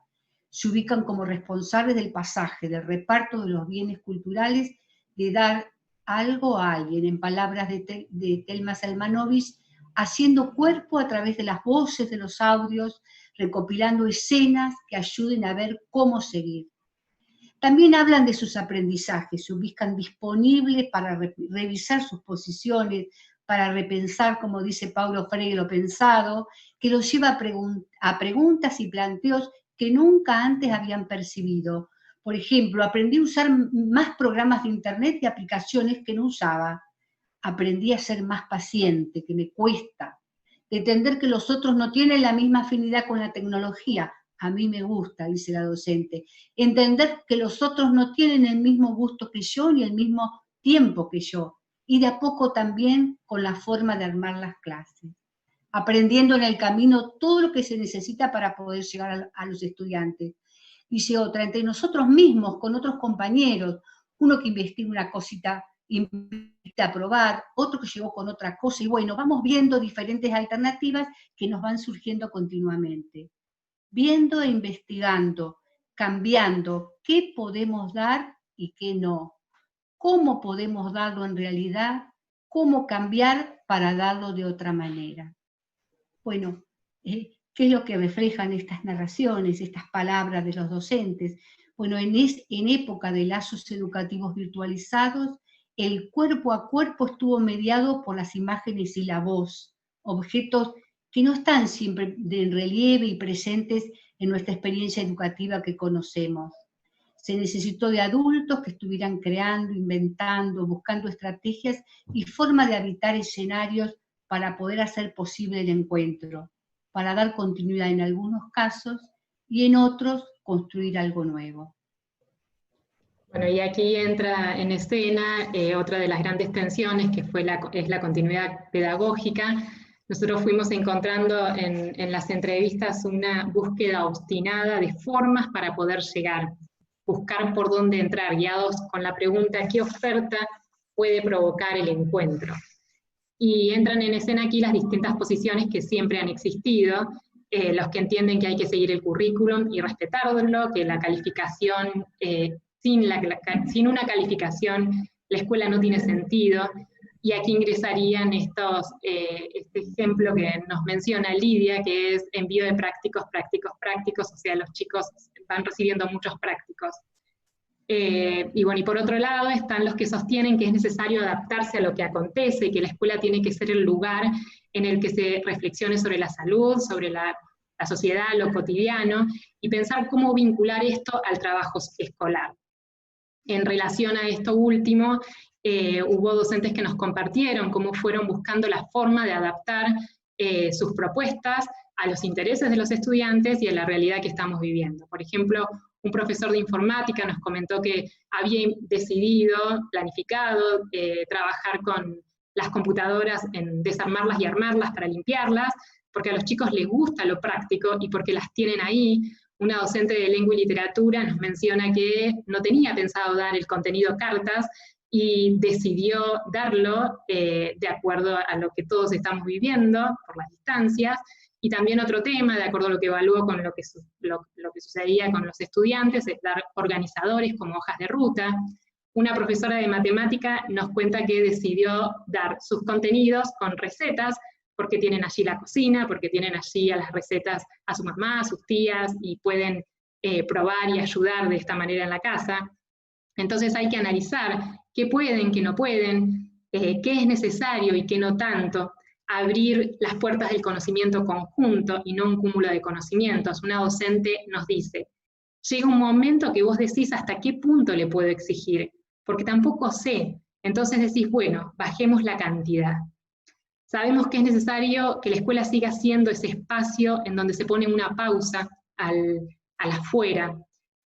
Se ubican como responsables del pasaje, del reparto de los bienes culturales, de dar algo a alguien, en palabras de Telma Selmanovich, haciendo cuerpo a través de las voces, de los audios, recopilando escenas que ayuden a ver cómo seguir. También hablan de sus aprendizajes, se ubican disponibles para revisar sus posiciones, para repensar, como dice Paulo Freire, lo pensado, que los lleva a preguntas y planteos que nunca antes habían percibido. Por ejemplo, aprendí a usar más programas de internet y aplicaciones que no usaba. Aprendí a ser más paciente, que me cuesta. De entender que los otros no tienen la misma afinidad con la tecnología. A mí me gusta, dice la docente. Entender que los otros no tienen el mismo gusto que yo ni el mismo tiempo que yo. Y de a poco también con la forma de armar las clases. Aprendiendo en el camino todo lo que se necesita para poder llegar a los estudiantes. Dice otra, entre nosotros mismos, con otros compañeros, uno que investiga una cosita, invita a probar, otro que llegó con otra cosa, y bueno, vamos viendo diferentes alternativas que nos van surgiendo continuamente. Viendo e investigando, cambiando qué podemos dar y qué no, cómo podemos darlo en realidad, cómo cambiar para darlo de otra manera. Bueno, ¿qué es lo que reflejan estas narraciones, estas palabras de los docentes? Bueno, en época de lazos educativos virtualizados, el cuerpo a cuerpo estuvo mediado por las imágenes y la voz, objetos que no están siempre en relieve y presentes en nuestra experiencia educativa que conocemos. Se necesitó de adultos que estuvieran creando, inventando, buscando estrategias y formas de habitar escenarios para poder hacer posible el encuentro, para dar continuidad en algunos casos y en otros construir algo nuevo. Bueno, y aquí entra en escena otra de las grandes tensiones, que es la continuidad pedagógica. Nosotros fuimos encontrando en las entrevistas una búsqueda obstinada de formas para poder llegar, buscar por dónde entrar, guiados con la pregunta, ¿qué oferta puede provocar el encuentro? Y entran en escena aquí las distintas posiciones que siempre han existido, los que entienden que hay que seguir el currículum y respetarlo, que la calificación, sin una calificación, la escuela no tiene sentido, y aquí ingresarían este ejemplo que nos menciona Lidia, que es envío de prácticos, o sea, los chicos van recibiendo muchos prácticos. Y bueno, y por otro lado están los que sostienen que es necesario adaptarse a lo que acontece y que la escuela tiene que ser el lugar en el que se reflexione sobre la salud, sobre la sociedad, lo cotidiano, y pensar cómo vincular esto al trabajo escolar. En relación a esto último, hubo docentes que nos compartieron cómo fueron buscando la forma de adaptar sus propuestas a los intereses de los estudiantes y a la realidad que estamos viviendo. Por ejemplo, un profesor de informática nos comentó que había decidido, planificado, trabajar con las computadoras en desarmarlas y armarlas para limpiarlas, porque a los chicos les gusta lo práctico y porque las tienen ahí. Una docente de lengua y literatura nos menciona que no tenía pensado dar el contenido cartas y decidió darlo de acuerdo a lo que todos estamos viviendo por las distancias. Y también otro tema, de acuerdo a lo que evaluó con lo que sucedía con los estudiantes, es dar organizadores como hojas de ruta. Una profesora de matemática nos cuenta que decidió dar sus contenidos con recetas, porque tienen allí la cocina, porque tienen allí a las recetas a su mamá, a sus tías, y pueden probar y ayudar de esta manera en la casa. Entonces hay que analizar qué pueden, qué no pueden, qué es necesario y qué no tanto. Abrir las puertas del conocimiento conjunto y no un cúmulo de conocimientos. Una docente nos dice, llega un momento que vos decís hasta qué punto le puedo exigir, porque tampoco sé. Entonces decís, bueno, bajemos la cantidad. Sabemos que es necesario que la escuela siga siendo ese espacio en donde se pone una pausa al afuera,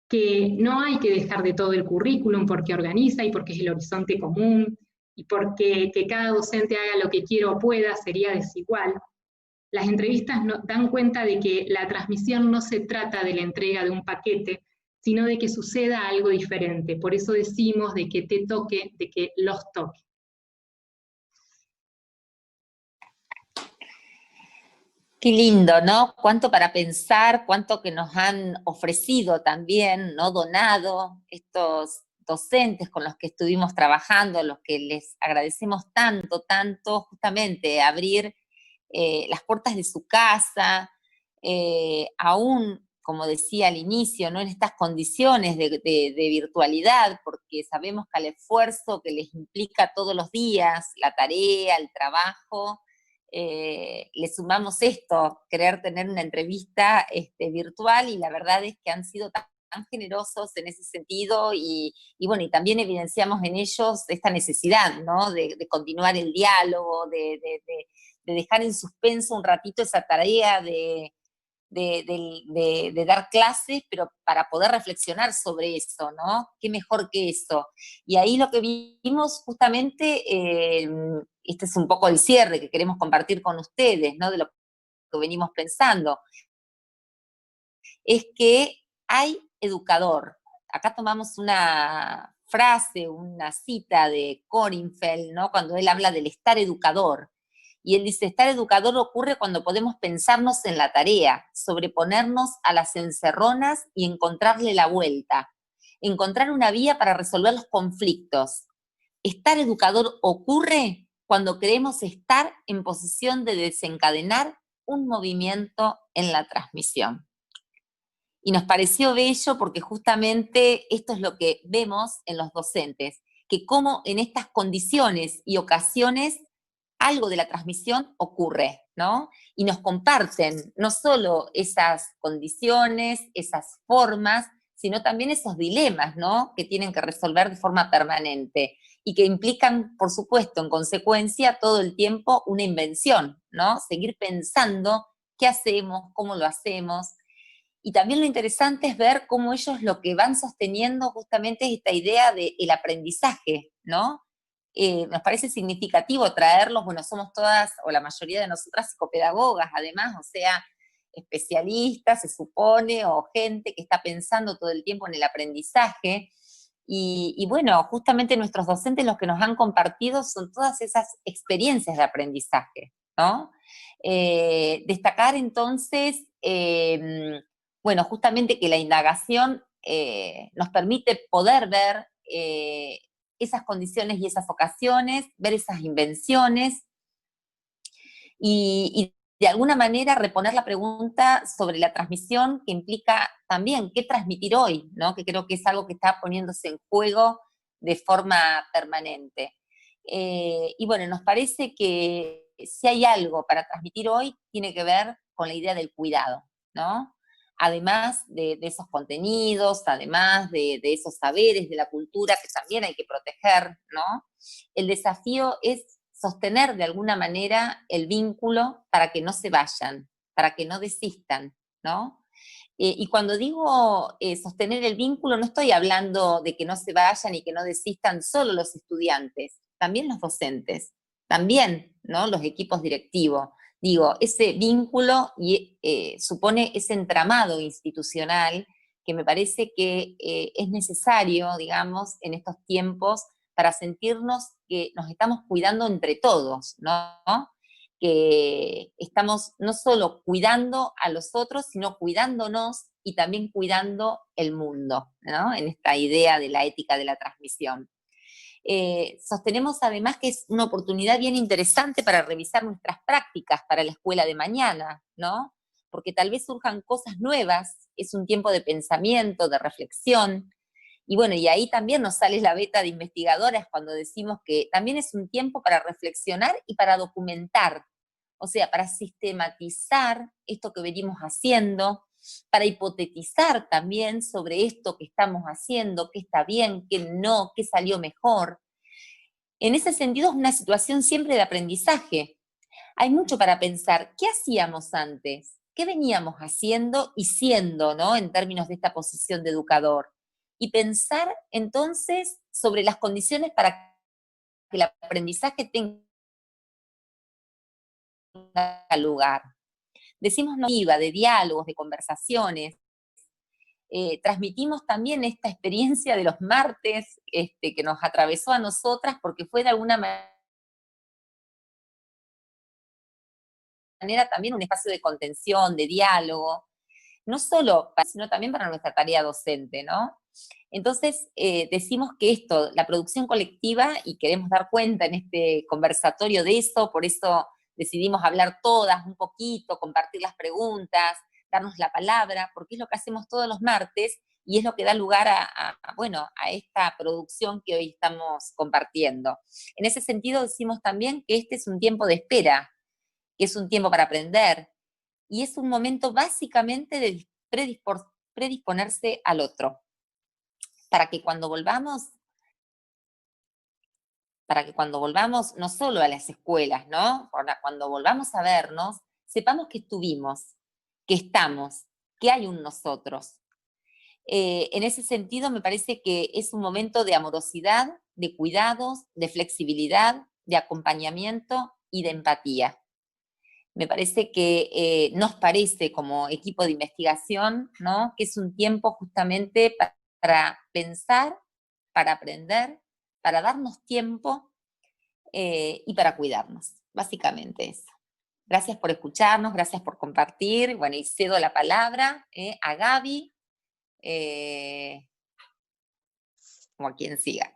que no hay que dejar de todo el currículum porque organiza y porque es el horizonte común, y porque que cada docente haga lo que quiera o pueda sería desigual. Las entrevistas dan cuenta de que la transmisión no se trata de la entrega de un paquete, sino de que suceda algo diferente. Por eso decimos de que te toque, de que los toque. Qué lindo, ¿no? Cuánto para pensar, cuánto que nos han ofrecido también, ¿no? Donado estos docentes con los que estuvimos trabajando, a los que les agradecemos tanto, tanto, justamente abrir las puertas de su casa, aún, como decía al inicio, ¿no? En estas condiciones de virtualidad, porque sabemos que al esfuerzo que les implica todos los días, la tarea, el trabajo, le sumamos esto, querer tener una entrevista virtual, y la verdad es que han sido tan generosos en ese sentido, bueno, y también evidenciamos en ellos esta necesidad, ¿no? De continuar el diálogo, de dejar en suspenso un ratito esa tarea de dar clases, pero para poder reflexionar sobre eso, ¿no? ¿Qué mejor que eso? Y ahí lo que vimos justamente, este es un poco el cierre que queremos compartir con ustedes, ¿no? De lo que venimos pensando, es que hay educador. Acá tomamos una frase, una cita de Corinfeld, ¿no? Cuando él habla del estar educador. Y él dice, estar educador ocurre cuando podemos pensarnos en la tarea, sobreponernos a las encerronas y encontrarle la vuelta, encontrar una vía para resolver los conflictos. Estar educador ocurre cuando queremos estar en posición de desencadenar un movimiento en la transmisión. Y nos pareció bello porque justamente esto es lo que vemos en los docentes, que como en estas condiciones y ocasiones algo de la transmisión ocurre, ¿no? Y nos comparten no solo esas condiciones, esas formas, sino también esos dilemas, ¿no? Que tienen que resolver de forma permanente y que implican, por supuesto, en consecuencia, todo el tiempo una invención, ¿no? Seguir pensando qué hacemos, cómo lo hacemos. Y también lo interesante es ver cómo ellos lo que van sosteniendo justamente es esta idea del aprendizaje, ¿no? Nos parece significativo traerlos, bueno, somos todas, o la mayoría de nosotras, psicopedagogas, además, o sea, especialistas, se supone, o gente que está pensando todo el tiempo en el aprendizaje. Y bueno, justamente nuestros docentes los que nos han compartido son todas esas experiencias de aprendizaje, ¿no? Destacar entonces, bueno, justamente que la indagación nos permite poder ver esas condiciones y esas ocasiones, ver esas invenciones y de alguna manera reponer la pregunta sobre la transmisión, que implica también qué transmitir hoy, ¿no? Que creo que es algo que está poniéndose en juego de forma permanente. Y bueno, nos parece que si hay algo para transmitir hoy, tiene que ver con la idea del cuidado, ¿no? Además de esos contenidos, además de esos saberes de la cultura que también hay que proteger, ¿no? El desafío es sostener de alguna manera el vínculo para que no se vayan, para que no desistan, ¿no? Y cuando digo sostener el vínculo, no estoy hablando de que no se vayan y que no desistan solo los estudiantes, también los docentes, también, ¿no? Los equipos directivos. Digo, ese vínculo supone ese entramado institucional que me parece que es necesario, digamos, en estos tiempos para sentirnos que nos estamos cuidando entre todos, ¿no? Que estamos no solo cuidando a los otros, sino cuidándonos y también cuidando el mundo, ¿no? En esta idea de la ética de la transmisión. Sostenemos además que es una oportunidad bien interesante para revisar nuestras prácticas para la escuela de mañana, ¿no? Porque tal vez surjan cosas nuevas, es un tiempo de pensamiento, de reflexión, y bueno, y ahí también nos sale la beta de investigadoras cuando decimos que también es un tiempo para reflexionar y para documentar, o sea, para sistematizar esto que venimos haciendo, para hipotetizar también sobre esto que estamos haciendo, qué está bien, qué no, qué salió mejor. En ese sentido es una situación siempre de aprendizaje. Hay mucho para pensar. ¿Qué hacíamos antes? ¿Qué veníamos haciendo y siendo, ¿no? En términos de esta posición de educador. Y pensar entonces sobre las condiciones para que el aprendizaje tenga lugar. Decimos no iba, de diálogos, de conversaciones. Transmitimos también esta experiencia de los martes que nos atravesó a nosotras porque fue de alguna manera también un espacio de contención, de diálogo. no solo, sino también para nuestra tarea docente, ¿no? Entonces, decimos que esto, la producción colectiva, y queremos dar cuenta en este conversatorio de eso, por eso decidimos hablar todas un poquito, compartir las preguntas, darnos la palabra, porque es lo que hacemos todos los martes, y es lo que da lugar bueno, a esta producción que hoy estamos compartiendo. En ese sentido, decimos también que este es un tiempo de espera, que es un tiempo para aprender, y es un momento básicamente de predisponerse al otro, para que cuando volvamos no solo a las escuelas, ¿no? Cuando volvamos a vernos, sepamos que estuvimos, que estamos, que hay un nosotros. En ese sentido, me parece que es un momento de amorosidad, de cuidados, de flexibilidad, de acompañamiento y de empatía. Me parece que nos parece como equipo de investigación, ¿no?, que es un tiempo justamente para pensar, para aprender, para darnos tiempo y para cuidarnos, básicamente eso. Gracias por escucharnos, gracias por compartir. Bueno, y cedo la palabra a Gaby, o a quien siga.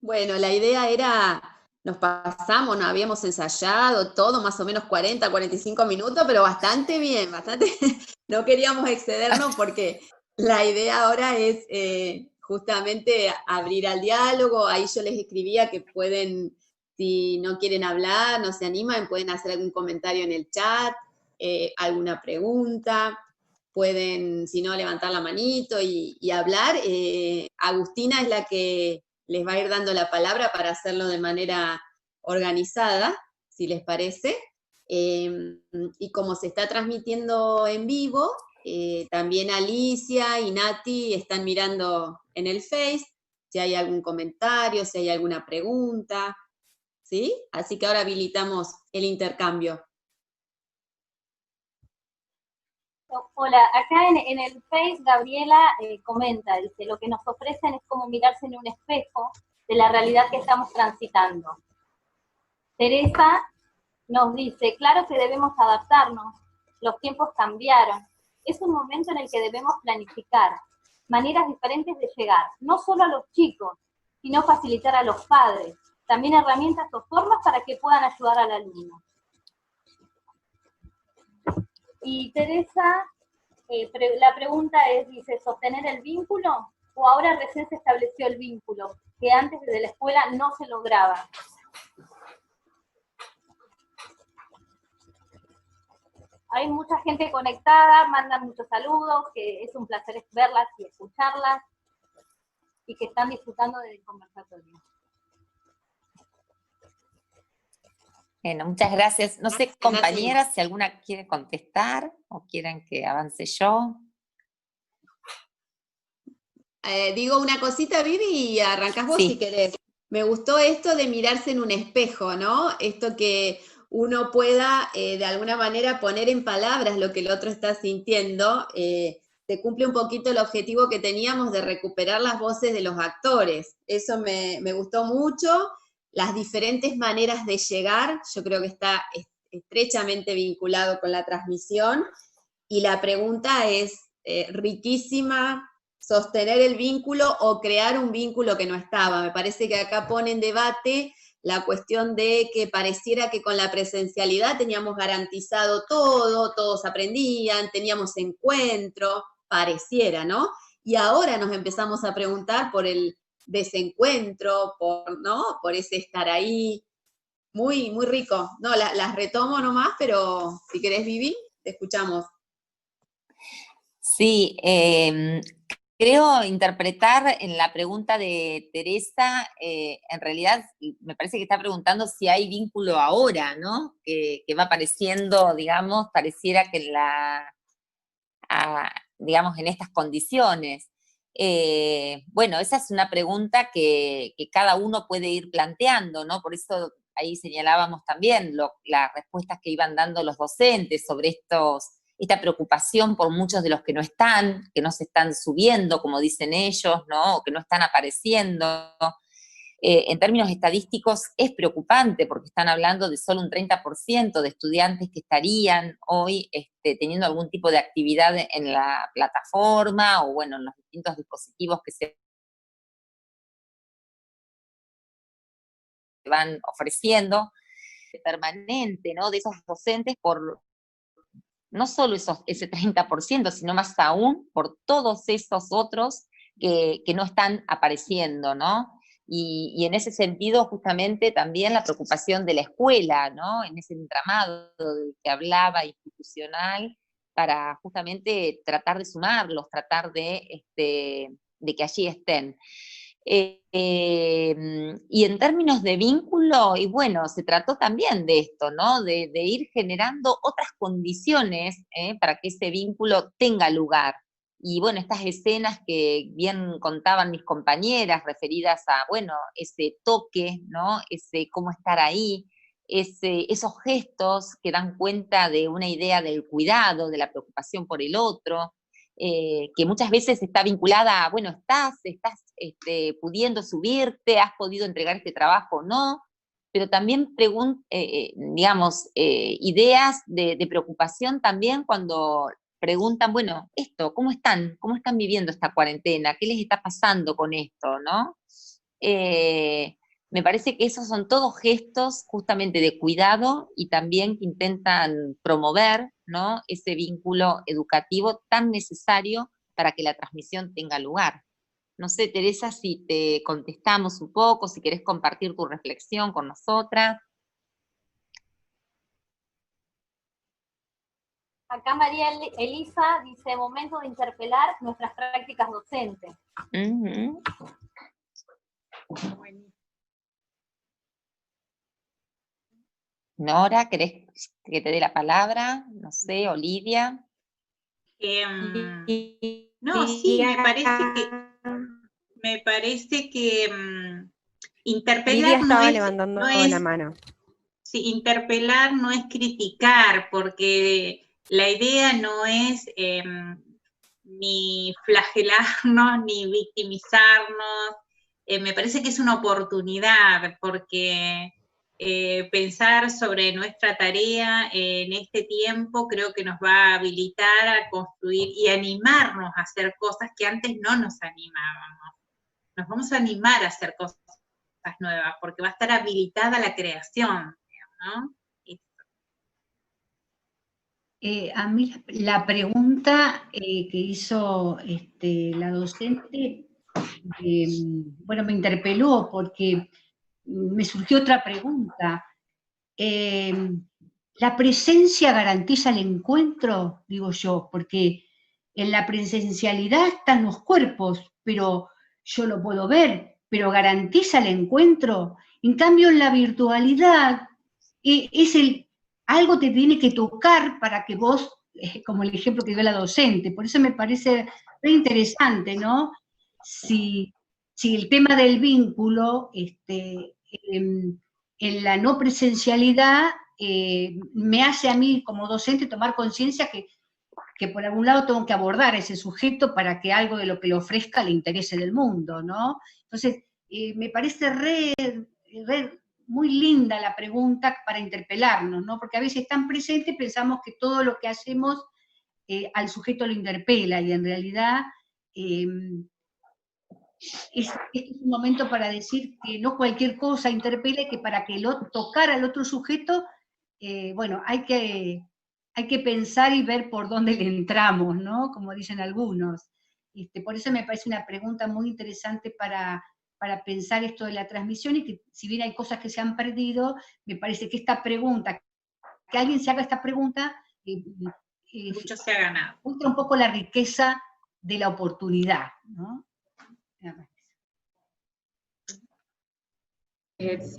Bueno, la idea era, nos pasamos, nos habíamos ensayado todo, más o menos 40, 45 minutos, pero bastante bien, bastante. No queríamos excedernos porque la idea ahora es justamente abrir al diálogo. Ahí yo les escribía que pueden, si no quieren hablar, no se animan, pueden hacer algún comentario en el chat, alguna pregunta. Pueden, si no, levantar la manito y hablar. Agustina es la que les va a ir dando la palabra para hacerlo de manera organizada, si les parece. Y como se está transmitiendo en vivo, también Alicia y Nati están mirando en el Face, si hay algún comentario, si hay alguna pregunta, ¿sí? Así que ahora habilitamos el intercambio. Hola, acá en el Face Gabriela comenta, dice, lo que nos ofrecen es como mirarse en un espejo de la realidad que estamos transitando. Teresa nos dice, claro que debemos adaptarnos, los tiempos cambiaron, es un momento en el que debemos planificar maneras diferentes de llegar, no solo a los chicos, sino facilitar a los padres, también herramientas o formas para que puedan ayudar al alumno. Y Teresa, la pregunta es, dice, ¿sostener el vínculo? ¿O ahora recién se estableció el vínculo, que antes desde la escuela no se lograba? Hay mucha gente conectada, mandan muchos saludos, que es un placer verlas y escucharlas, y que están disfrutando del conversatorio. Bueno, muchas gracias. No sé, compañeras, si alguna quiere contestar o quieren que avance yo. Digo una cosita, Vivi, y arrancás vos si querés. Me gustó esto de mirarse en un espejo, ¿no? Esto que uno pueda de alguna manera poner en palabras lo que el otro está sintiendo, te cumple un poquito el objetivo que teníamos de recuperar las voces de los actores. Eso me gustó mucho. Las diferentes maneras de llegar, yo creo que está estrechamente vinculado con la transmisión, y la pregunta es riquísima: sostener el vínculo o crear un vínculo que no estaba. Me parece que acá pone en debate la cuestión de que pareciera que con la presencialidad teníamos garantizado todo, todos aprendían, teníamos encuentro, pareciera, ¿no? Y ahora nos empezamos a preguntar por el desencuentro, por ese estar ahí. Muy, muy rico. No, las retomo nomás, pero si querés, Vivi, te escuchamos. Sí, creo interpretar en la pregunta de Teresa, en realidad me parece que está preguntando si hay vínculo ahora, ¿no? Que va apareciendo, digamos, pareciera que digamos, en estas condiciones. Bueno, esa es una pregunta que cada uno puede ir planteando, ¿no? Por eso ahí señalábamos también las respuestas que iban dando los docentes sobre esta preocupación por muchos de los que no se están subiendo, como dicen ellos, ¿no? O que no están apareciendo. en términos estadísticos es preocupante, porque están hablando de solo un 30% de estudiantes que estarían hoy teniendo algún tipo de actividad en la plataforma, o bueno, en los distintos dispositivos que se van ofreciendo, permanente, ¿no?, de esos docentes, por no solo ese 30%, sino más aún por todos esos otros que no están apareciendo, ¿no? Y en ese sentido, justamente, también la preocupación de la escuela, ¿no?, en ese entramado del que hablaba, institucional, para justamente tratar de sumarlos, tratar de que allí estén. Y en términos de vínculo, y bueno, se trató también de esto, ¿no?, de ir generando otras condiciones para que ese vínculo tenga lugar. Y bueno, estas escenas que bien contaban mis compañeras, referidas a, bueno, ese toque, ¿no?, ese cómo estar ahí, esos gestos que dan cuenta de una idea del cuidado, de la preocupación por el otro, que muchas veces está vinculada a, bueno, estás pudiendo subirte, has podido entregar este trabajo o no, pero también ideas de preocupación también cuando preguntan, bueno, ¿cómo están viviendo esta cuarentena? ¿Qué les está pasando con esto, no? Me parece que esos son todos gestos justamente de cuidado y también que intentan promover, ¿no?, ese vínculo educativo tan necesario para que la transmisión tenga lugar. No sé, Teresa, si te contestamos un poco, si querés compartir tu reflexión con nosotras. Acá María Elisa dice, momento de interpelar nuestras prácticas docentes. Uh-huh. Nora, ¿querés que te dé la palabra? No sé, Olivia. No, sí, me parece que interpelar Lidia estaba no es, levantando la mano. Sí, interpelar no es criticar, porque la idea no es ni flagelarnos, ni victimizarnos. Me parece que es una oportunidad, porque pensar sobre nuestra tarea en este tiempo creo que nos va a habilitar a construir y animarnos a hacer cosas que antes no nos animábamos. Nos vamos a animar a hacer cosas nuevas, porque va a estar habilitada la creación, ¿no? A mí la pregunta que hizo la docente, bueno, me interpeló porque me surgió otra pregunta. ¿La presencia garantiza el encuentro? Digo yo, porque en la presencialidad están los cuerpos, pero yo lo puedo ver, pero ¿garantiza el encuentro? En cambio, en la virtualidad algo te tiene que tocar para que vos, como el ejemplo que dio la docente, por eso me parece re interesante, ¿no? Si el tema del vínculo, en la no presencialidad, me hace a mí como docente tomar conciencia que por algún lado tengo que abordar a ese sujeto para que algo de lo que le ofrezca le interese del mundo, ¿no? Entonces, me parece muy linda la pregunta para interpelarnos, ¿no? Porque a veces tan presente pensamos que todo lo que hacemos al sujeto lo interpela, y en realidad este es un momento para decir que no cualquier cosa interpele, que para que tocar al otro sujeto, bueno, hay que pensar y ver por dónde le entramos, ¿no? Como dicen algunos. Por eso me parece una pregunta muy interesante para pensar esto de la transmisión, y que si bien hay cosas que se han perdido, me parece que esta pregunta, que alguien se haga esta pregunta, mucho se ha ganado. Muestra un poco la riqueza de la oportunidad, ¿no?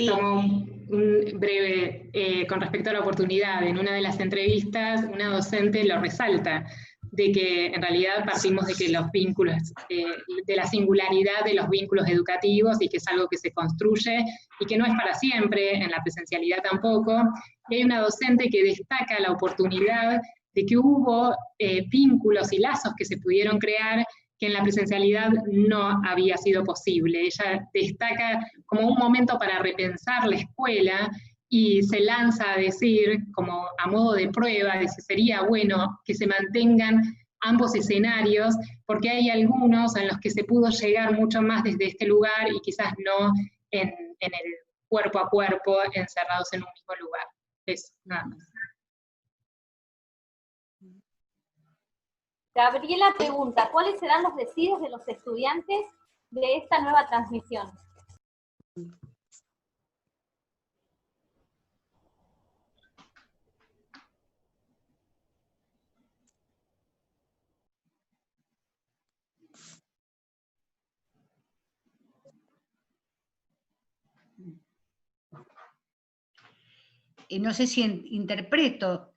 Tomo un breve, con respecto a la oportunidad. En una de las entrevistas, una docente lo resalta, de que en realidad partimos de que los vínculos, de la singularidad de los vínculos educativos, y que es algo que se construye y que no es para siempre, en la presencialidad tampoco. Y hay una docente que destaca la oportunidad de que hubo vínculos y lazos que se pudieron crear, que en la presencialidad no había sido posible. Ella destaca como un momento para repensar la escuela y se lanza a decir, como a modo de prueba, de si sería bueno que se mantengan ambos escenarios, porque hay algunos en los que se pudo llegar mucho más desde este lugar y quizás no en el cuerpo a cuerpo, encerrados en un mismo lugar. Eso, nada más. Gabriela pregunta, ¿cuáles serán los deseos de los estudiantes de esta nueva transmisión? No sé si interpreto,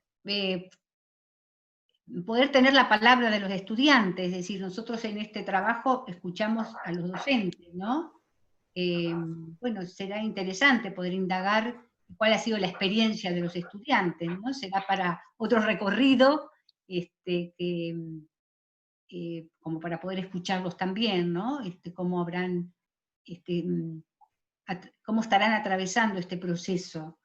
poder tener la palabra de los estudiantes, es decir, nosotros en este trabajo escuchamos a los docentes, ¿no? Bueno, será interesante poder indagar cuál ha sido la experiencia de los estudiantes, ¿no? Será para otro recorrido, como para poder escucharlos también, ¿no? Cómo habrán, cómo estarán atravesando este proceso.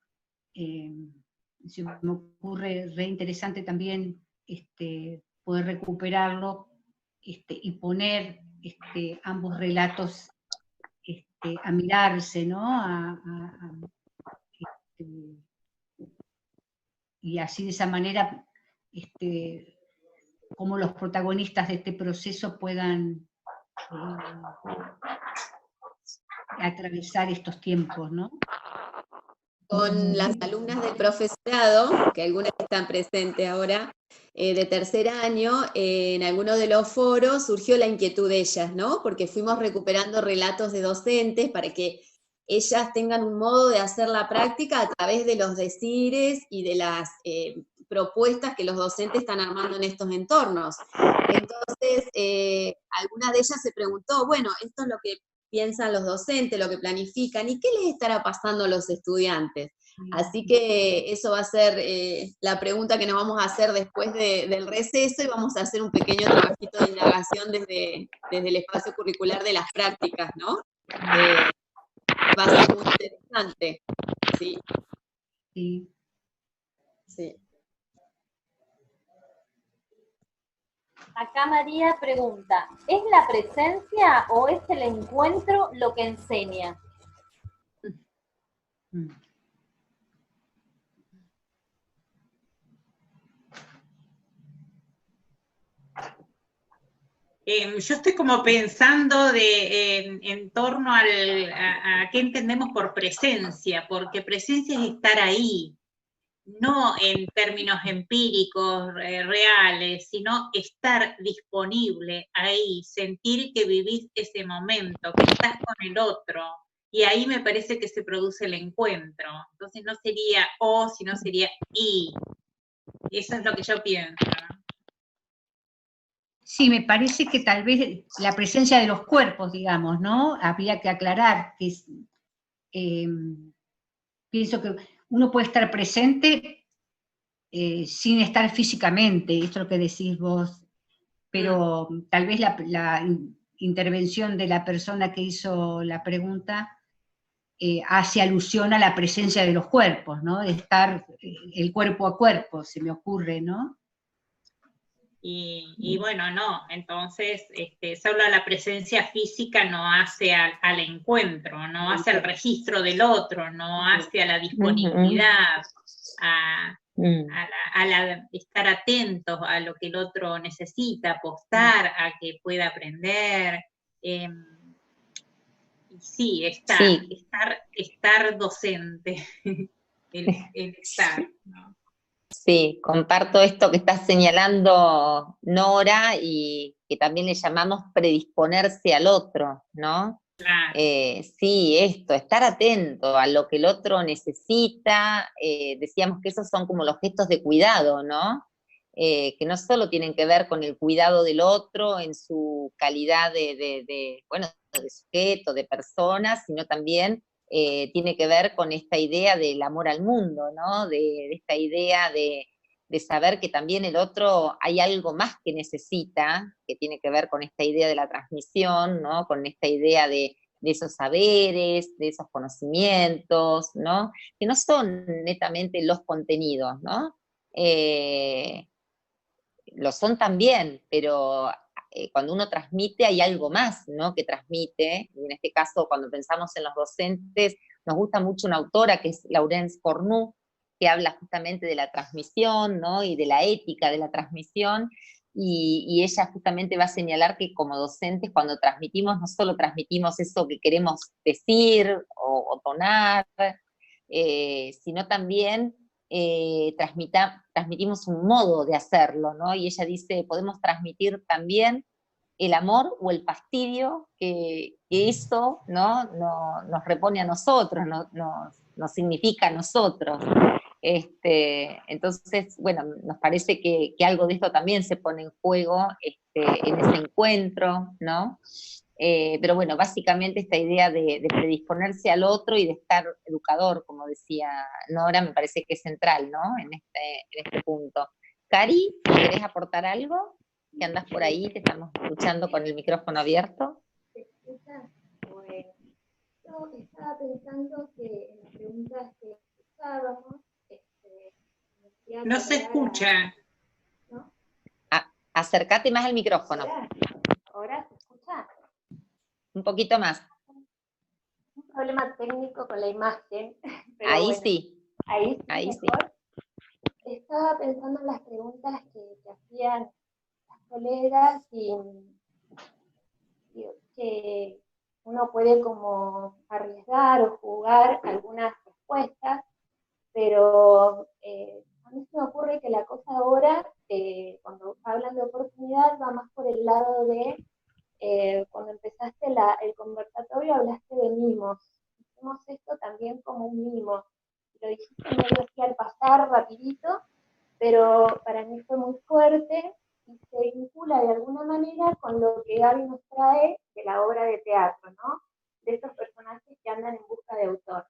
Se me ocurre re interesante también poder recuperarlo y poner ambos relatos a mirarse, ¿no? Y así de esa manera, como los protagonistas de este proceso puedan atravesar estos tiempos, ¿no? Con las alumnas del profesorado, que algunas están presentes ahora, de tercer año, en alguno de los foros surgió la inquietud de ellas, ¿no? Porque fuimos recuperando relatos de docentes para que ellas tengan un modo de hacer la práctica a través de los decires y de las propuestas que los docentes están armando en estos entornos. Entonces, alguna de ellas se preguntó, bueno, esto es lo que piensan los docentes, lo que planifican, y qué les estará pasando a los estudiantes. Así que eso va a ser la pregunta que nos vamos a hacer después del receso, y vamos a hacer un pequeño trabajito de indagación desde el espacio curricular de las prácticas, ¿no? Va a ser muy interesante. Sí. Sí. Sí. Acá María pregunta, ¿es la presencia o es el encuentro lo que enseña? Yo estoy como pensando en torno a qué entendemos por presencia, porque presencia es estar ahí, no en términos empíricos, reales, sino estar disponible ahí, sentir que vivís ese momento, que estás con el otro, y ahí me parece que se produce el encuentro. Entonces no sería o, sino sería y. Eso es lo que yo pienso, ¿no? Sí, me parece que tal vez la presencia de los cuerpos, digamos, ¿no? Habría que aclarar que pienso que uno puede estar presente sin estar físicamente, esto es lo que decís vos, pero tal vez la intervención de la persona que hizo la pregunta hace alusión a la presencia de los cuerpos, ¿no? De estar el cuerpo a cuerpo, se me ocurre, ¿no? Y bueno, no, entonces solo la presencia física no hace al encuentro, no hace al registro del otro, no hace a la disponibilidad, a estar atentos a lo que el otro necesita, apostar a que pueda aprender. Sí, estar docente, el estar, ¿no? Sí, comparto esto que está señalando Nora y que también le llamamos predisponerse al otro, ¿no? Claro. Sí, esto, estar atento a lo que el otro necesita, decíamos que esos son como los gestos de cuidado, ¿no? Que no solo tienen que ver con el cuidado del otro en su calidad de sujeto, de persona, sino también tiene que ver con esta idea del amor al mundo, ¿no? De esta idea de de saber que también el otro hay algo más que necesita, que tiene que ver con esta idea de la transmisión, ¿no? Con esta idea de esos saberes, de esos conocimientos, ¿no? Que no son netamente los contenidos, ¿no? Lo son también, pero cuando uno transmite hay algo más, ¿no? Que transmite, y en este caso cuando pensamos en los docentes, nos gusta mucho una autora que es Laurence Cornu, que habla justamente de la transmisión, ¿no? Y de la ética de la transmisión, y ella justamente va a señalar que como docentes cuando transmitimos, no solo transmitimos eso que queremos decir o tonar, sino también transmitimos un modo de hacerlo, ¿no? Y ella dice, podemos transmitir también el amor o el fastidio que eso, ¿no? Nos repone a nosotros, nos significa a nosotros. Entonces, bueno, nos parece que algo de esto también se pone en juego en ese encuentro, ¿no? Pero bueno, básicamente esta idea de predisponerse al otro y de estar educador, como decía Nora, me parece que es central, ¿no? En este punto. Cari, ¿querés aportar algo? Que andas por ahí, te estamos escuchando con el micrófono abierto. ¿Se escucha? Bueno, yo estaba pensando que en las preguntas que escuchábamos, no se escucha. ¿No? Acércate más al micrófono. ¿Ahora se escucha? Un poquito más. Un problema técnico con la imagen. Pero ahí bueno, sí. Ahí sí. Estaba pensando en las preguntas que hacían las colegas y que uno puede como arriesgar o jugar algunas respuestas, pero a mí se me ocurre que la cosa ahora, cuando hablan de oportunidad, va más por el lado de, cuando empezaste el conversatorio hablaste de mimos. Hicimos esto también como un mimo. Lo dijiste medio así al pasar, rapidito, pero para mí fue muy fuerte y se vincula de alguna manera con lo que Gaby nos trae de la obra de teatro, ¿no? De estos personajes que andan en busca de autor.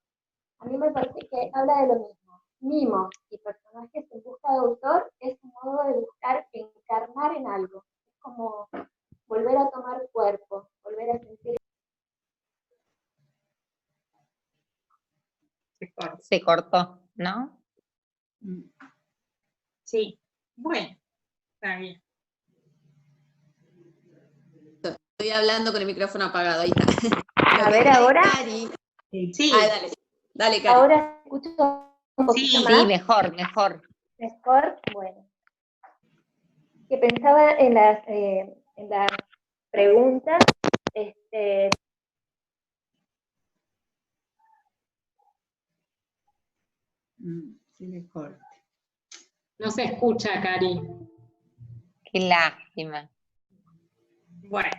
A mí me parece que habla de lo mismo. Mimos y personajes en busca de autor es un modo de buscar encarnar en algo. Es como volver a tomar cuerpo, volver a sentir. Se cortó, ¿no? Sí, bueno, está bien. Estoy hablando con el micrófono apagado, ahí está. A ver, ahora. Sí. Dale, Cari. Ahora escucho un poquito más. Sí, mejor. Mejor, bueno. Que pensaba en las preguntas, Se le corta. No se escucha, Cari. Qué lástima. Bueno.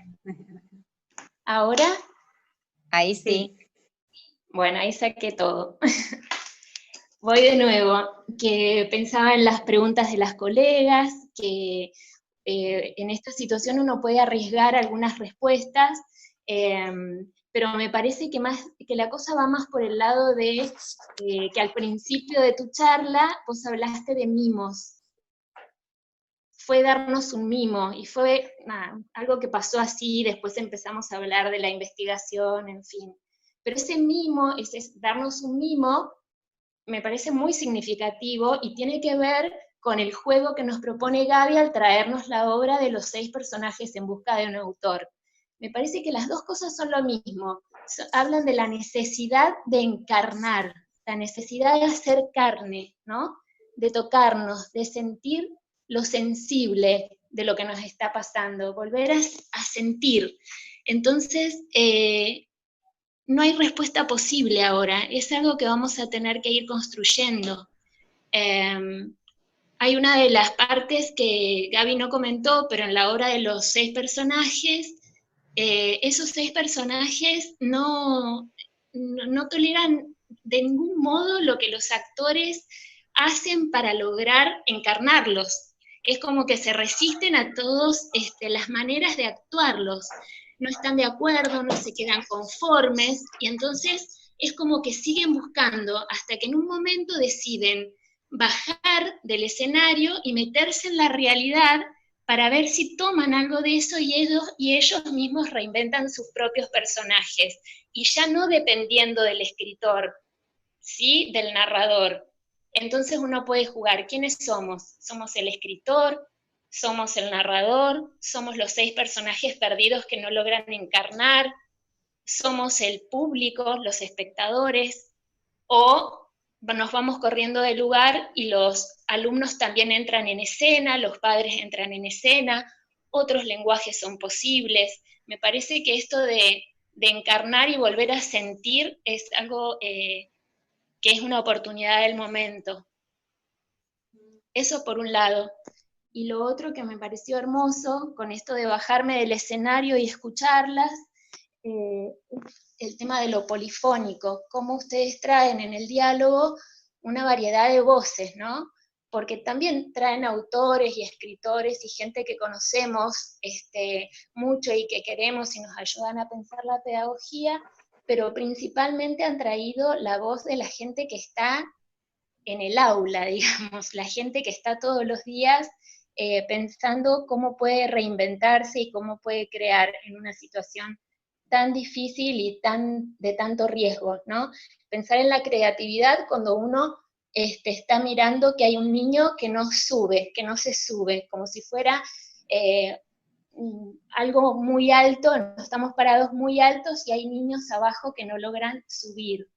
¿Ahora? Ahí sí. Bueno, ahí saqué todo. Voy de nuevo, que pensaba en las preguntas de las colegas, que en esta situación uno puede arriesgar algunas respuestas, pero me parece que la cosa va más por el lado de que al principio de tu charla vos hablaste de mimos. Fue darnos un mimo, y fue algo que pasó así, después empezamos a hablar de la investigación, en fin. Pero ese mimo, ese darnos un mimo, me parece muy significativo y tiene que ver con el juego que nos propone Gaby al traernos la obra de los 6 personajes en busca de un autor. Me parece que las dos cosas son lo mismo. Hablan de la necesidad de encarnar, la necesidad de hacer carne, ¿no? De tocarnos, de sentir lo sensible de lo que nos está pasando, volver a sentir. Entonces, no hay respuesta posible ahora, es algo que vamos a tener que ir construyendo. Hay una de las partes que Gaby no comentó, pero en la obra de los 6 personajes, esos 6 personajes no toleran de ningún modo lo que los actores hacen para lograr encarnarlos. Es como que se resisten a todas las maneras de actuarlos. No están de acuerdo, no se quedan conformes, y entonces es como que siguen buscando hasta que en un momento deciden bajar del escenario y meterse en la realidad para ver si toman algo de eso y ellos mismos reinventan sus propios personajes, y ya no dependiendo del escritor, ¿sí? Del narrador. Entonces uno puede jugar, ¿quiénes somos? ¿Somos el escritor? ¿Somos el narrador? ¿Somos los 6 personajes perdidos que no logran encarnar? ¿Somos el público, los espectadores? ¿O nos vamos corriendo del lugar y los alumnos también entran en escena, los padres entran en escena, otros lenguajes son posibles? Me parece que esto de encarnar y volver a sentir es algo que es una oportunidad del momento. Eso por un lado. Y lo otro que me pareció hermoso, con esto de bajarme del escenario y escucharlas, el tema de lo polifónico, cómo ustedes traen en el diálogo una variedad de voces, ¿no? Porque también traen autores y escritores y gente que conocemos mucho y que queremos y nos ayudan a pensar la pedagogía, pero principalmente han traído la voz de la gente que está en el aula, digamos, la gente que está todos los días pensando cómo puede reinventarse y cómo puede crear en una situación tan difícil y de tanto riesgo, ¿no? Pensar en la creatividad cuando uno está mirando que hay un niño que no sube, que no se sube, como si fuera algo muy alto, estamos parados muy altos y hay niños abajo que no logran subir.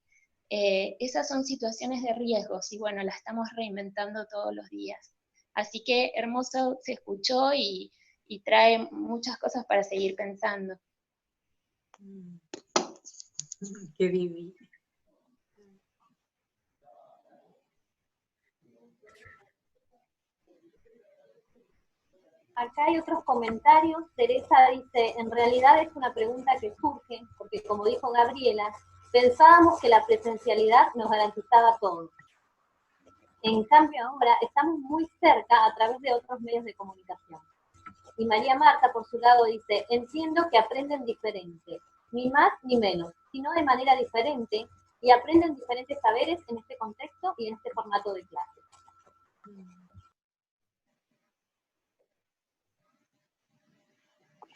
Esas son situaciones de riesgos y bueno, las estamos reinventando todos los días. Así que hermoso, se escuchó y trae muchas cosas para seguir pensando. Qué divino. Acá hay otros comentarios. Teresa dice, en realidad es una pregunta que surge, porque como dijo Gabriela, pensábamos que la presencialidad nos garantizaba todo. En cambio ahora estamos muy cerca a través de otros medios de comunicación. Y María Marta, por su lado, dice, entiendo que aprenden diferente, ni más ni menos, sino de manera diferente, y aprenden diferentes saberes en este contexto y en este formato de clase.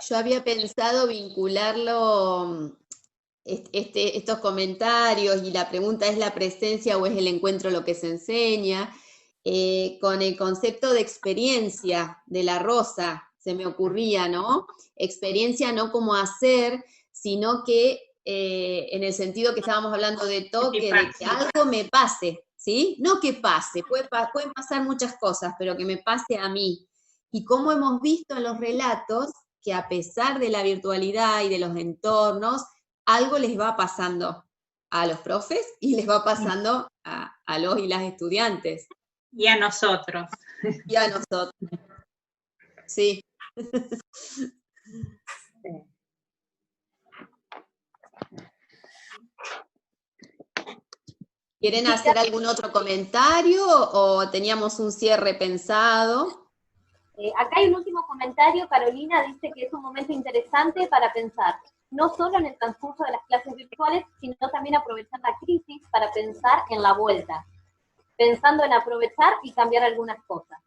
Yo había pensado vincularlo, estos comentarios, y la pregunta es la presencia o es el encuentro lo que se enseña, con el concepto de experiencia de la Rosa, se me ocurría, ¿no? Experiencia no como hacer, sino que en el sentido que estábamos hablando de toque, de que algo me pase, ¿sí? No que pase, pueden pasar muchas cosas, pero que me pase a mí. Y como hemos visto en los relatos, que a pesar de la virtualidad y de los entornos, algo les va pasando a los profes y les va pasando a los y las estudiantes. Y a nosotros. Y a nosotros. Sí. ¿Quieren hacer algún otro comentario o teníamos un cierre pensado? Acá hay un último comentario. Carolina dice que es un momento interesante para pensar, no solo en el transcurso de las clases virtuales, sino también aprovechar la crisis para pensar en la vuelta, pensando en aprovechar y cambiar algunas cosas.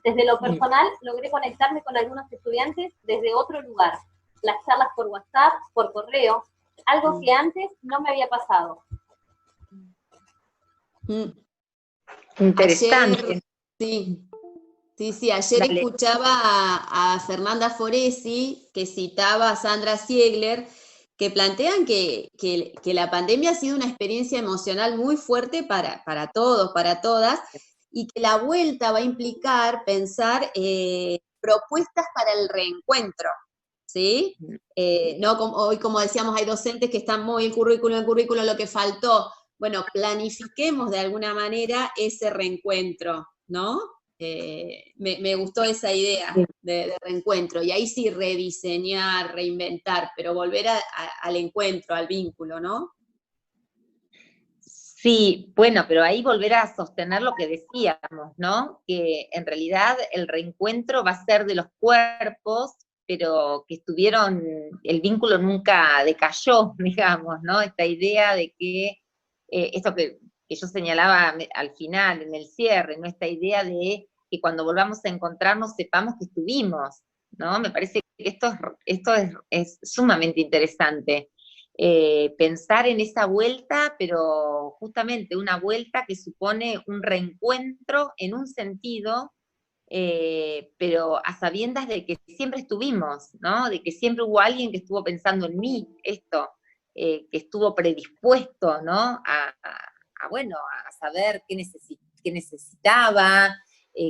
Desde lo personal, logré conectarme con algunos estudiantes desde otro lugar, las charlas por WhatsApp, por correo, algo que antes no me había pasado. Interesante. Ayer, sí, ayer Dale. escuchaba a Fernanda Foresi, que citaba a Sandra Ziegler, que plantean que la pandemia ha sido una experiencia emocional muy fuerte para todos, para todas, y que la vuelta va a implicar pensar propuestas para el reencuentro, ¿sí? No como, hoy, como decíamos, hay docentes que están muy el currículum, lo que faltó. Bueno, planifiquemos de alguna manera ese reencuentro, ¿no? Me gustó esa idea de reencuentro, y ahí sí rediseñar, reinventar, pero volver al encuentro, al vínculo, ¿no? Sí, bueno, pero ahí volver a sostener lo que decíamos, ¿no? Que en realidad el reencuentro va a ser de los cuerpos, pero que estuvieron, el vínculo nunca decayó, digamos, ¿no? Esta idea de que, esto que que yo señalaba al final, en el cierre, ¿no? Esta idea de que cuando volvamos a encontrarnos sepamos que estuvimos, ¿no? Me parece que esto es sumamente interesante. Pensar en esa vuelta, pero justamente una vuelta que supone un reencuentro en un sentido, pero a sabiendas de que siempre estuvimos, ¿no? De que siempre hubo alguien que estuvo pensando en mí, que estuvo predispuesto, ¿no? Bueno, a saber qué necesitaba,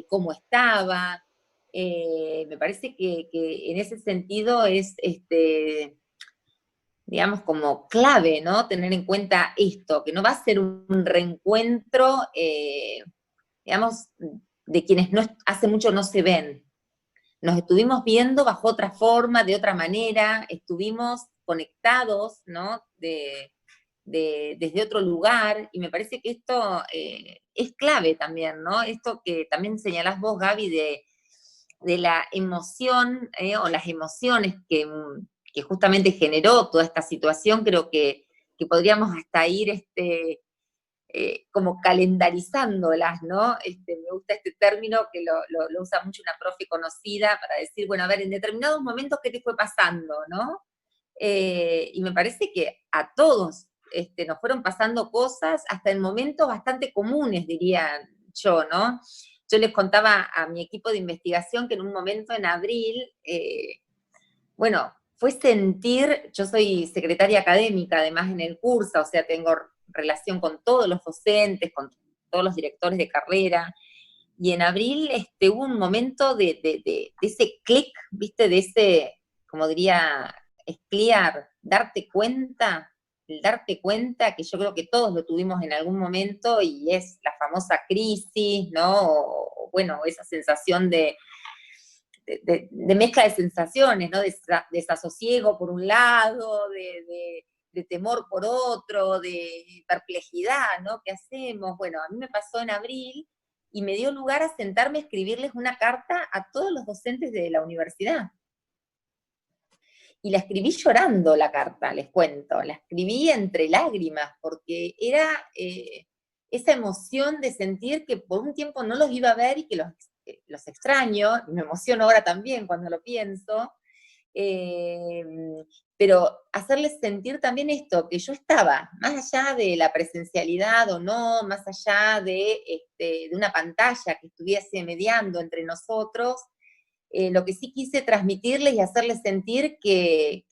cómo estaba. Me parece que en ese sentido es, digamos, como clave, ¿no? Tener en cuenta esto, que no va a ser un reencuentro, digamos, de quienes hace mucho no se ven. Nos estuvimos viendo bajo otra forma, de otra manera, estuvimos conectados, ¿no? Desde otro lugar, y me parece que esto es clave también, ¿no? Esto que también señalás vos, Gaby, de la emoción, o las emociones que justamente generó toda esta situación, creo que podríamos hasta ir como calendarizándolas, ¿no? Me gusta este término que lo usa mucho una profe conocida para decir, bueno, a ver, en determinados momentos, ¿qué te fue pasando, no? Y me parece que a todos nos fueron pasando cosas, hasta en momentos bastante comunes, diría yo, ¿no? Yo les contaba a mi equipo de investigación que en un momento en abril, bueno, fue sentir, yo soy secretaria académica, además en el curso, o sea, tengo relación con todos los docentes, con todos los directores de carrera, y en abril hubo un momento de ese clic, ¿viste? De ese, como diría Scliar, darte cuenta, el darte cuenta, que yo creo que todos lo tuvimos en algún momento, y es la famosa crisis, ¿no? O bueno, esa sensación de mezcla de sensaciones, ¿no? De desasosiego por un lado, de temor por otro, de perplejidad, ¿no? ¿Qué hacemos? Bueno, a mí me pasó en abril y me dio lugar a sentarme a escribirles una carta a todos los docentes de la universidad. Y la escribí llorando la carta, les cuento, la escribí entre lágrimas, porque era esa emoción de sentir que por un tiempo no los iba a ver y que los extraño, y me emociono ahora también cuando lo pienso, pero hacerles sentir también esto, que yo estaba, más allá de la presencialidad o no, más allá de una pantalla que estuviese mediando entre nosotros, lo que sí quise transmitirles y hacerles sentir que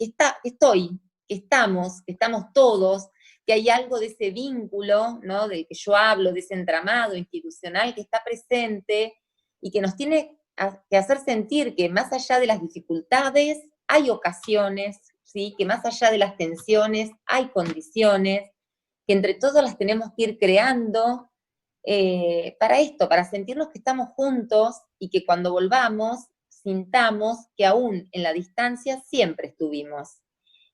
estamos todos, que hay algo de ese vínculo, ¿no? Del que yo hablo, de ese entramado institucional que está presente y que nos tiene que hacer sentir que más allá de las dificultades hay ocasiones, ¿sí? Que más allá de las tensiones hay condiciones, que entre todos las tenemos que ir creando para esto, para sentirnos que estamos juntos y que cuando volvamos sintamos que aún en la distancia siempre estuvimos.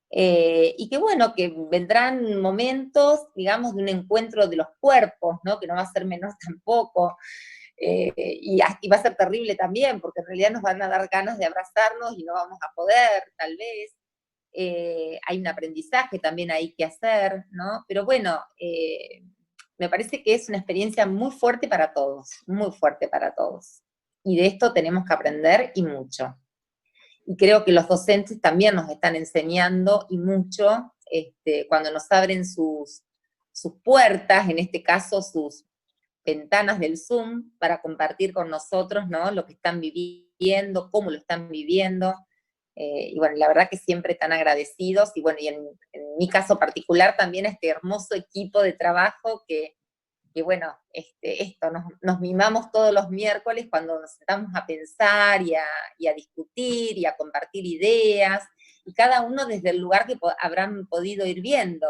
Y que bueno, que vendrán momentos, digamos, de un encuentro de los cuerpos, ¿no? Que no va a ser menor tampoco, y va a ser terrible también, porque en realidad nos van a dar ganas de abrazarnos y no vamos a poder, tal vez. Hay un aprendizaje también ahí que hacer, ¿no? Pero bueno, me parece que es una experiencia muy fuerte para todos, muy fuerte para todos. Y de esto tenemos que aprender y mucho. Y creo que los docentes también nos están enseñando y mucho cuando nos abren sus puertas, en este caso sus ventanas del Zoom, para compartir con nosotros, ¿no? Lo que están viviendo, cómo lo están viviendo. Y bueno, la verdad que siempre tan agradecidos. Y bueno, y en mi caso particular también este hermoso equipo de trabajo que bueno, nos mimamos todos los miércoles cuando nos sentamos a pensar y a discutir y a compartir ideas, y cada uno desde el lugar que habrán podido ir viendo.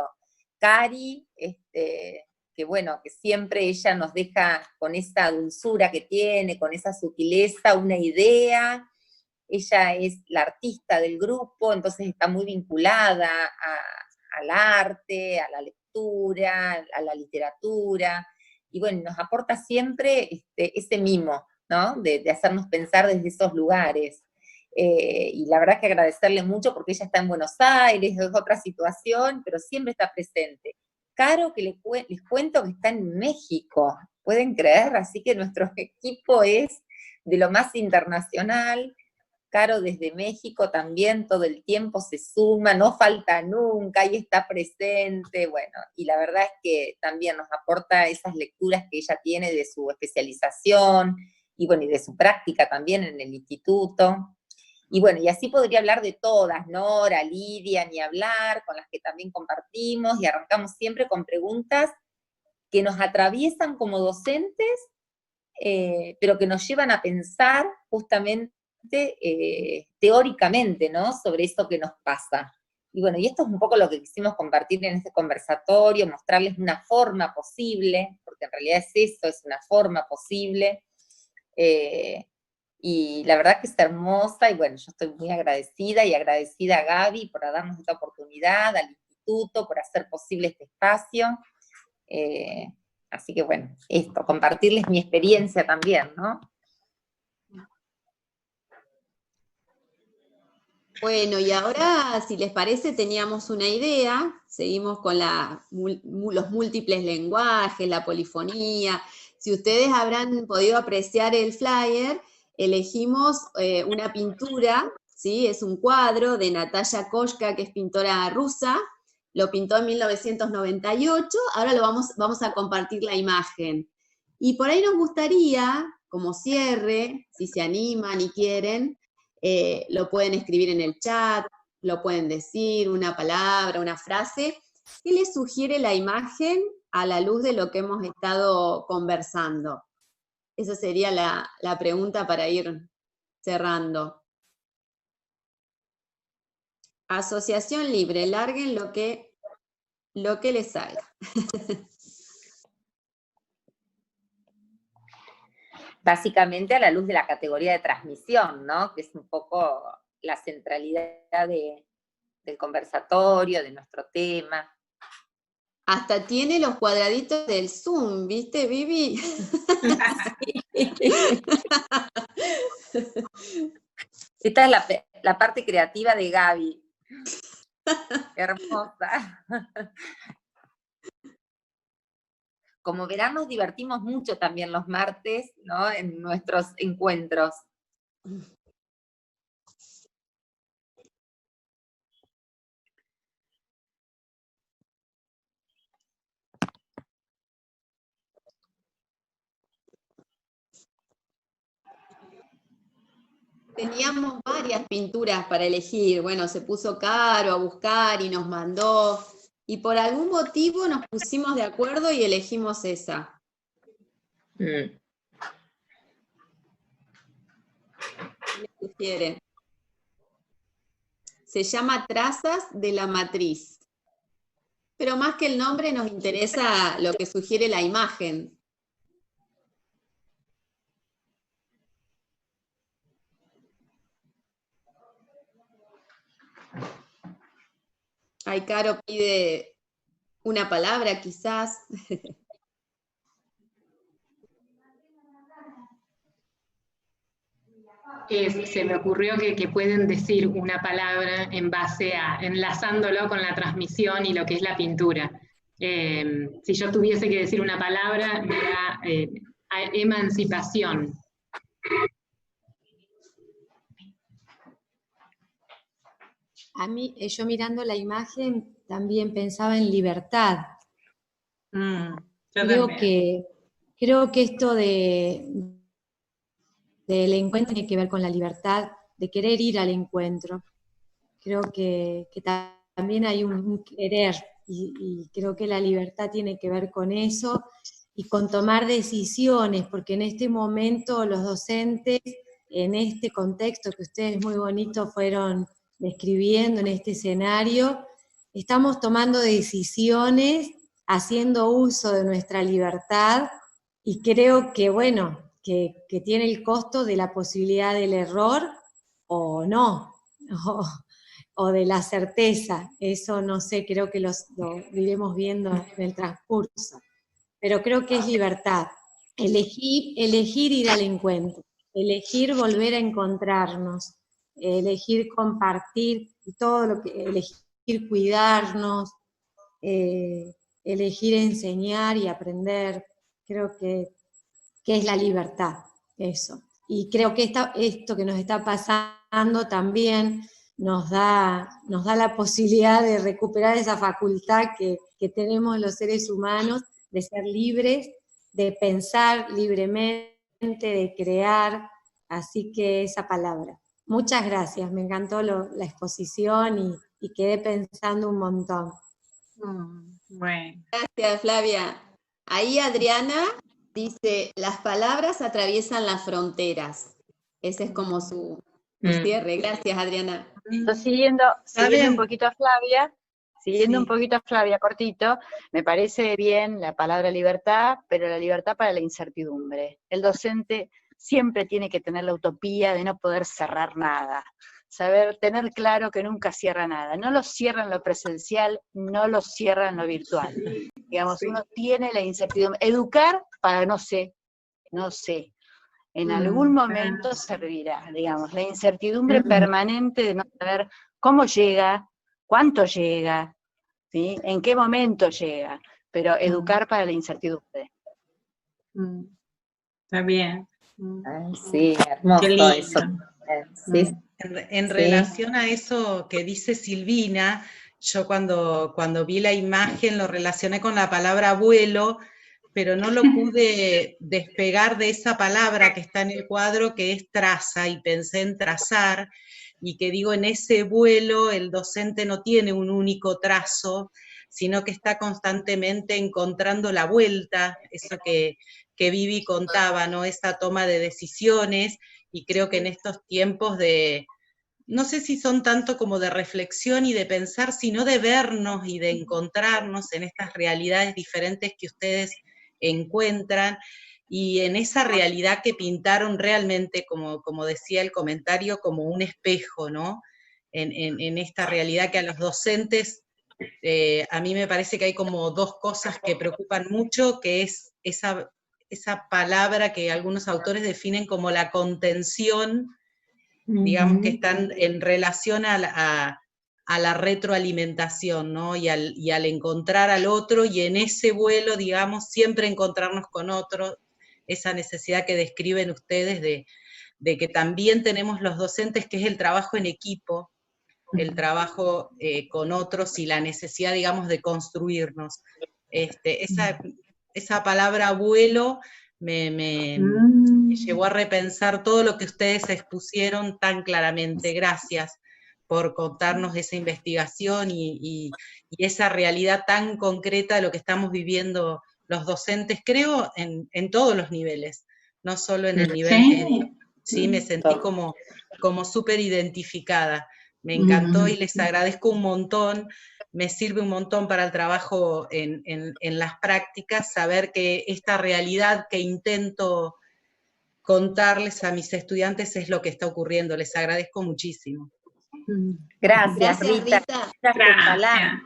Cari, que bueno, que siempre ella nos deja con esa dulzura que tiene, con esa sutileza, una idea. Ella es la artista del grupo, entonces está muy vinculada al arte, a la lectura, a la literatura, y bueno, nos aporta siempre ese mimo, ¿no? De hacernos pensar desde esos lugares. Y la verdad que agradecerle mucho porque ella está en Buenos Aires, es otra situación, pero siempre está presente. Caro, que les cuento que está en México, ¿pueden creer? Así que nuestro equipo es de lo más internacional. Caro desde México también todo el tiempo se suma, no falta nunca, y está presente, bueno, y la verdad es que también nos aporta esas lecturas que ella tiene de su especialización, y bueno, y de su práctica también en el instituto. Y bueno, y así podría hablar de todas, Nora, Lidia, ni hablar, con las que también compartimos, y arrancamos siempre con preguntas que nos atraviesan como docentes, pero que nos llevan a pensar justamente teóricamente, ¿no? Sobre eso que nos pasa. Y bueno, y esto es un poco lo que quisimos compartir en este conversatorio, mostrarles una forma posible, porque en realidad es eso, es una forma posible, y la verdad que es hermosa, y bueno, yo estoy muy agradecida, y agradecida a Gaby por darnos esta oportunidad, al instituto, por hacer posible este espacio. Así que bueno, esto, compartirles mi experiencia también, ¿no? Bueno, y ahora, si les parece, teníamos una idea, seguimos con los múltiples lenguajes, la polifonía. Si ustedes habrán podido apreciar el flyer, elegimos una pintura, ¿sí? Es un cuadro de Natalia Koshka, que es pintora rusa, lo pintó en 1998, ahora vamos a compartir la imagen. Y por ahí nos gustaría, como cierre, si se animan y quieren, lo pueden escribir en el chat, lo pueden decir, una palabra, una frase. ¿Qué les sugiere la imagen a la luz de lo que hemos estado conversando? Esa sería la pregunta para ir cerrando. Asociación libre, larguen lo que les salga. Básicamente a la luz de la categoría de transmisión, ¿no? Que es un poco la centralidad del conversatorio, de nuestro tema. Hasta tiene los cuadraditos del Zoom, ¿viste, Vivi? Esta es la parte creativa de Gaby. Hermosa. Como verán, nos divertimos mucho también los martes, ¿no? En nuestros encuentros. Teníamos varias pinturas para elegir. Bueno, se puso Caro a buscar y nos mandó. Y por algún motivo nos pusimos de acuerdo y elegimos esa. ¿Qué le sugiere? Se llama Trazas de la Matriz. Pero más que el nombre nos interesa lo que sugiere la imagen. Ay, Caro pide una palabra, quizás. Se me ocurrió que pueden decir una palabra en base a, enlazándolo con la transmisión y lo que es la pintura. Si yo tuviese que decir una palabra, era emancipación. A mí, yo mirando la imagen, también pensaba en libertad. Creo que esto del encuentro tiene que ver con la libertad, de querer ir al encuentro. Creo que también hay un querer, y creo que la libertad tiene que ver con eso, y con tomar decisiones, porque en este momento los docentes, en este contexto que ustedes muy bonito fueron describiendo en este escenario, estamos tomando decisiones, haciendo uso de nuestra libertad, y creo que, bueno, que tiene el costo de la posibilidad del error, o no, o de la certeza. Eso no sé, creo que lo iremos viendo en el transcurso. Pero creo que es libertad. Elegir ir al encuentro, elegir volver a encontrarnos, elegir compartir todo lo que, elegir cuidarnos, elegir enseñar y aprender. Creo que es la libertad, eso. Y creo que esto que nos está pasando también nos da la posibilidad de recuperar esa facultad que tenemos los seres humanos de ser libres, de pensar libremente, de crear, así que esa palabra. Muchas gracias, me encantó la exposición y quedé pensando un montón. Bueno. Gracias, Flavia. Ahí Adriana dice, las palabras atraviesan las fronteras. Ese es como su cierre. Gracias, Adriana. Entonces, siguiendo un poquito a Flavia, un poquito a Flavia, cortito, me parece bien la palabra libertad, pero la libertad para la incertidumbre. El docente siempre tiene que tener la utopía de no poder cerrar nada, tener claro que nunca cierra nada. No lo cierra en lo presencial, no lo cierra en lo virtual. Digamos, uno tiene la incertidumbre. Educar para no sé. En algún momento servirá, digamos, la incertidumbre permanente de no saber cómo llega, cuánto llega, ¿sí? En qué momento llega, pero educar para la incertidumbre. Está bien. Sí, hermoso eso. Sí. En relación a eso que dice Silvina, yo cuando vi la imagen lo relacioné con la palabra vuelo, pero no lo pude despegar de esa palabra que está en el cuadro, que es traza, y pensé en trazar, y que digo, en ese vuelo el docente no tiene un único trazo, sino que está constantemente encontrando la vuelta, eso que Vivi contaba, ¿no? Esa toma de decisiones, y creo que en estos tiempos no sé si son tanto como de reflexión y de pensar, sino de vernos y de encontrarnos en estas realidades diferentes que ustedes encuentran, y en esa realidad que pintaron realmente, como decía el comentario, como un espejo, ¿no? En esta realidad que a los docentes, a mí me parece que hay como dos cosas que preocupan mucho, que es esa palabra que algunos autores definen como la contención, digamos, que están en relación a la retroalimentación, ¿no? Y al encontrar al otro, y en ese vuelo, digamos, siempre encontrarnos con otro, esa necesidad que describen ustedes de que también tenemos los docentes, que es el trabajo en equipo, el trabajo con otros y la necesidad, digamos, de construirnos. Esa palabra vuelo me llevó a repensar todo lo que ustedes expusieron tan claramente. Gracias por contarnos esa investigación y esa realidad tan concreta de lo que estamos viviendo los docentes, creo, en todos los niveles, no solo en el nivel medio. Sí, me sentí como súper identificada. Me encantó y les agradezco un montón. Me sirve un montón para el trabajo en las prácticas, saber que esta realidad que intento contarles a mis estudiantes es lo que está ocurriendo. Les agradezco muchísimo. Gracias, Rita. Gracias.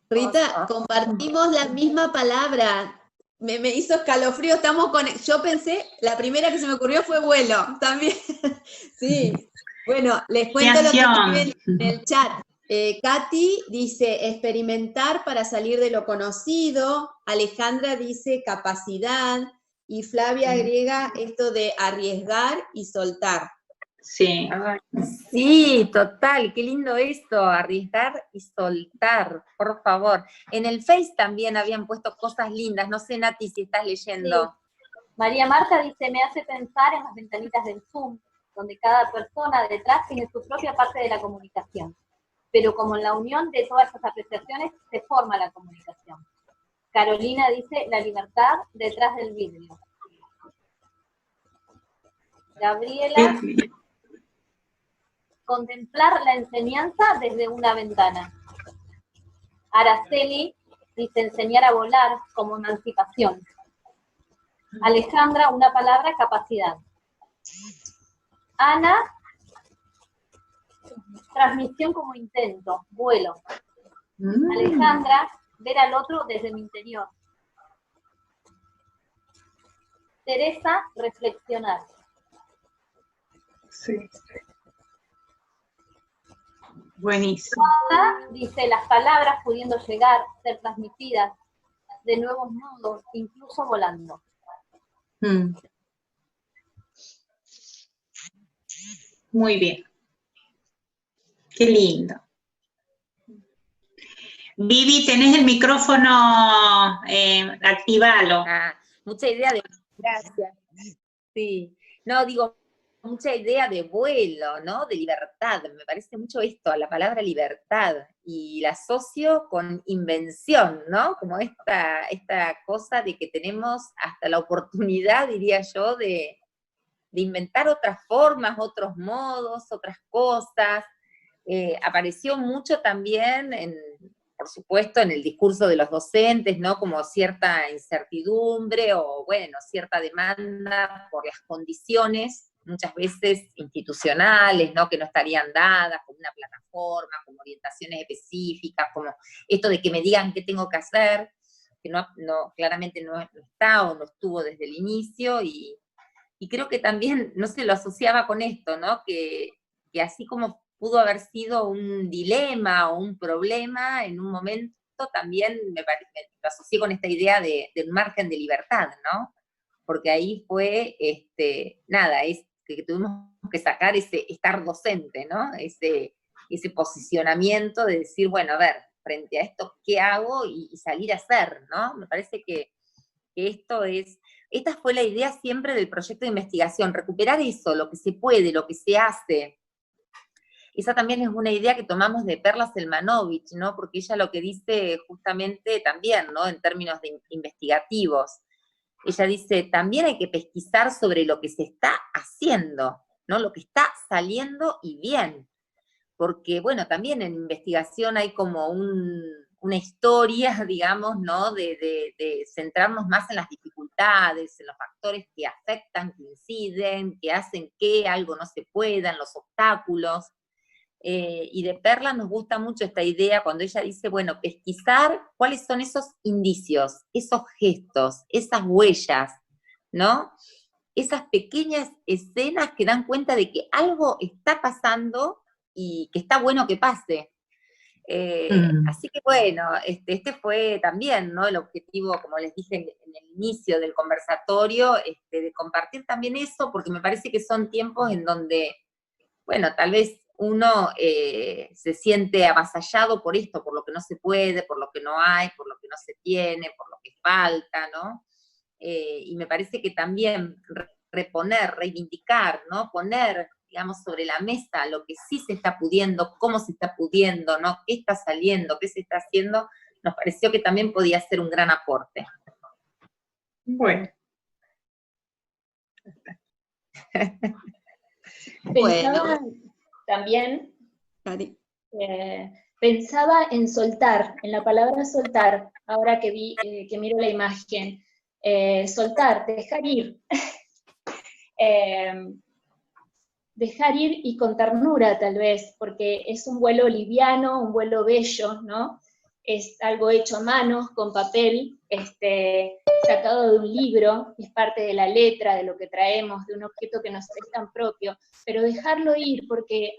Rita, compartimos la misma palabra. Me hizo escalofrío. Yo pensé, la primera que se me ocurrió fue vuelo, también. Sí. Bueno, les cuento lo que escriben en el chat. Katy dice, experimentar para salir de lo conocido. Alejandra dice, capacidad. Y Flavia agrega esto de arriesgar y soltar. Sí. Sí, total, qué lindo esto, arriesgar y soltar, por favor. En el Face también habían puesto cosas lindas, no sé, Nati, si estás leyendo. Sí. María Marta dice, me hace pensar en las ventanitas del Zoom, donde cada persona detrás tiene su propia parte de la comunicación. Pero como en la unión de todas esas apreciaciones se forma la comunicación. Carolina dice, la libertad detrás del vidrio. Gabriela, contemplar la enseñanza desde una ventana. Araceli dice, enseñar a volar como emancipación. Alejandra, una palabra, capacidad. Ana, transmisión como intento, vuelo. Alejandra, ver al otro desde mi interior. Teresa, reflexionar. Sí. Buenísimo. Dice, las palabras pudiendo llegar, ser transmitidas, de nuevos mundos, incluso volando. Muy bien. Qué lindo. Vivi, tenés el micrófono, activalo. Mucha idea de... Gracias. Sí. No, digo, mucha idea de vuelo, ¿no? De libertad. Me parece mucho esto, la palabra libertad. Y la asocio con invención, ¿no? Como esta cosa de que tenemos hasta la oportunidad, diría yo, de inventar otras formas, otros modos, otras cosas. Apareció mucho también, por supuesto, en el discurso de los docentes, ¿no? Como cierta incertidumbre o, bueno, cierta demanda por las condiciones, muchas veces institucionales, ¿no? Que no estarían dadas, como una plataforma, como orientaciones específicas, como esto de que me digan qué tengo que hacer, que claramente no está o no estuvo desde el inicio, y creo que también, no sé, lo asociaba con esto, ¿no? Que así como pudo haber sido un dilema o un problema, en un momento también me lo asocié con esta idea de un margen de libertad, ¿no? Porque ahí fue, nada, es que tuvimos que sacar ese estar docente, ¿no? Ese posicionamiento de decir, bueno, a ver, frente a esto, ¿qué hago? Y salir a hacer, ¿no? Me parece que esta fue la idea siempre del proyecto de investigación, recuperar eso, lo que se puede, lo que se hace. Esa también es una idea que tomamos de Perla Selmanovich, ¿no? Porque ella lo que dice justamente también, ¿no? En términos investigativos. Ella dice, también hay que pesquisar sobre lo que se está haciendo, ¿no? Lo que está saliendo y bien. Porque, bueno, también en investigación hay como una historia, digamos, ¿no? De centrarnos más en las dificultades, en los factores que afectan, que inciden, que hacen que algo no se pueda, en los obstáculos. Y de Perla nos gusta mucho esta idea cuando ella dice, bueno, pesquisar cuáles son esos indicios, esos gestos, esas huellas, ¿no? Esas pequeñas escenas que dan cuenta de que algo está pasando y que está bueno que pase. Así que bueno, este fue también, ¿no? El objetivo, como les dije en el inicio del conversatorio, de compartir también eso, porque me parece que son tiempos en donde, bueno, tal vez uno se siente avasallado por esto, por lo que no se puede, por lo que no hay, por lo que no se tiene, por lo que falta, ¿no? Y me parece que también reponer, reivindicar, ¿no? Poner, digamos, sobre la mesa lo que sí se está pudiendo, cómo se está pudiendo, ¿no? Qué está saliendo, qué se está haciendo, nos pareció que también podía ser un gran aporte. Bueno. Pensaba también, pensaba en soltar, en la palabra soltar, ahora que miro la imagen, soltar, dejar ir. Dejar ir y con ternura tal vez, porque es un vuelo liviano, un vuelo bello, ¿no? Es algo hecho a mano, con papel, sacado de un libro, es parte de la letra, de lo que traemos, de un objeto que nos es tan propio, pero dejarlo ir, porque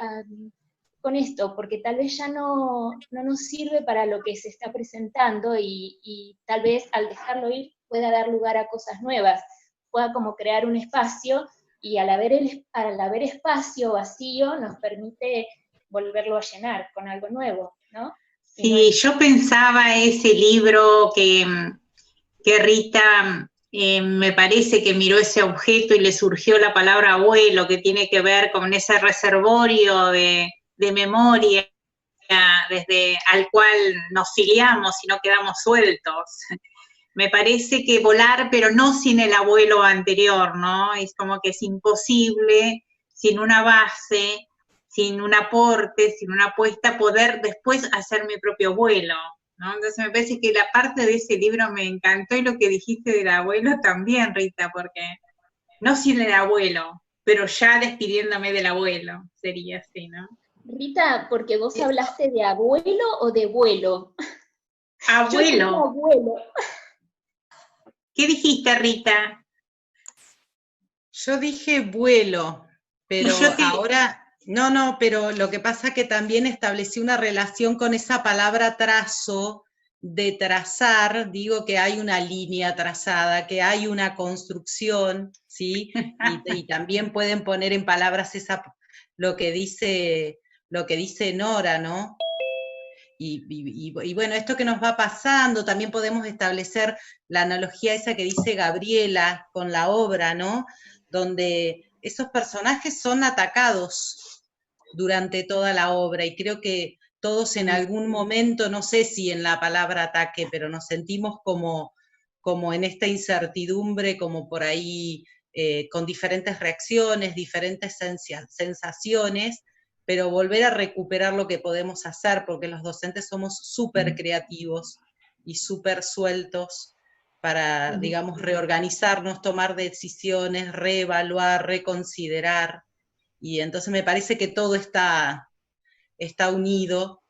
con esto, porque tal vez ya no nos sirve para lo que se está presentando, y tal vez al dejarlo ir pueda dar lugar a cosas nuevas, pueda como crear un espacio, y al haber espacio vacío nos permite volverlo a llenar con algo nuevo, ¿no? Sí, yo pensaba ese libro que Rita me parece que miró ese objeto y le surgió la palabra abuelo, que tiene que ver con ese reservorio de memoria desde al cual nos filiamos y no quedamos sueltos. Me parece que volar, pero no sin el abuelo anterior, ¿no? Es como que es imposible, sin una base, sin un aporte, sin una apuesta, poder después hacer mi propio vuelo, ¿no? Entonces me parece que la parte de ese libro me encantó, y lo que dijiste del abuelo también, Rita, porque no sin el abuelo, pero ya despidiéndome del abuelo, sería así, ¿no? Rita, porque vos hablaste de abuelo o de vuelo. Abuelo. Abuelo. ¿Qué dijiste, Rita? Yo dije vuelo, pero ahora, pero lo que pasa es que también establecí una relación con esa palabra trazo, de trazar, digo que hay una línea trazada, que hay una construcción, ¿sí? Y también pueden poner en palabras lo que dice Nora, ¿no? Y bueno, esto que nos va pasando, también podemos establecer la analogía esa que dice Gabriela con la obra, ¿no? Donde esos personajes son atacados durante toda la obra, y creo que todos en algún momento, no sé si en la palabra ataque, pero nos sentimos como en esta incertidumbre, como por ahí, con diferentes reacciones, diferentes sensaciones, pero volver a recuperar lo que podemos hacer, porque los docentes somos súper creativos y súper sueltos para, digamos, reorganizarnos, tomar decisiones, reevaluar, reconsiderar, y entonces me parece que todo está unido.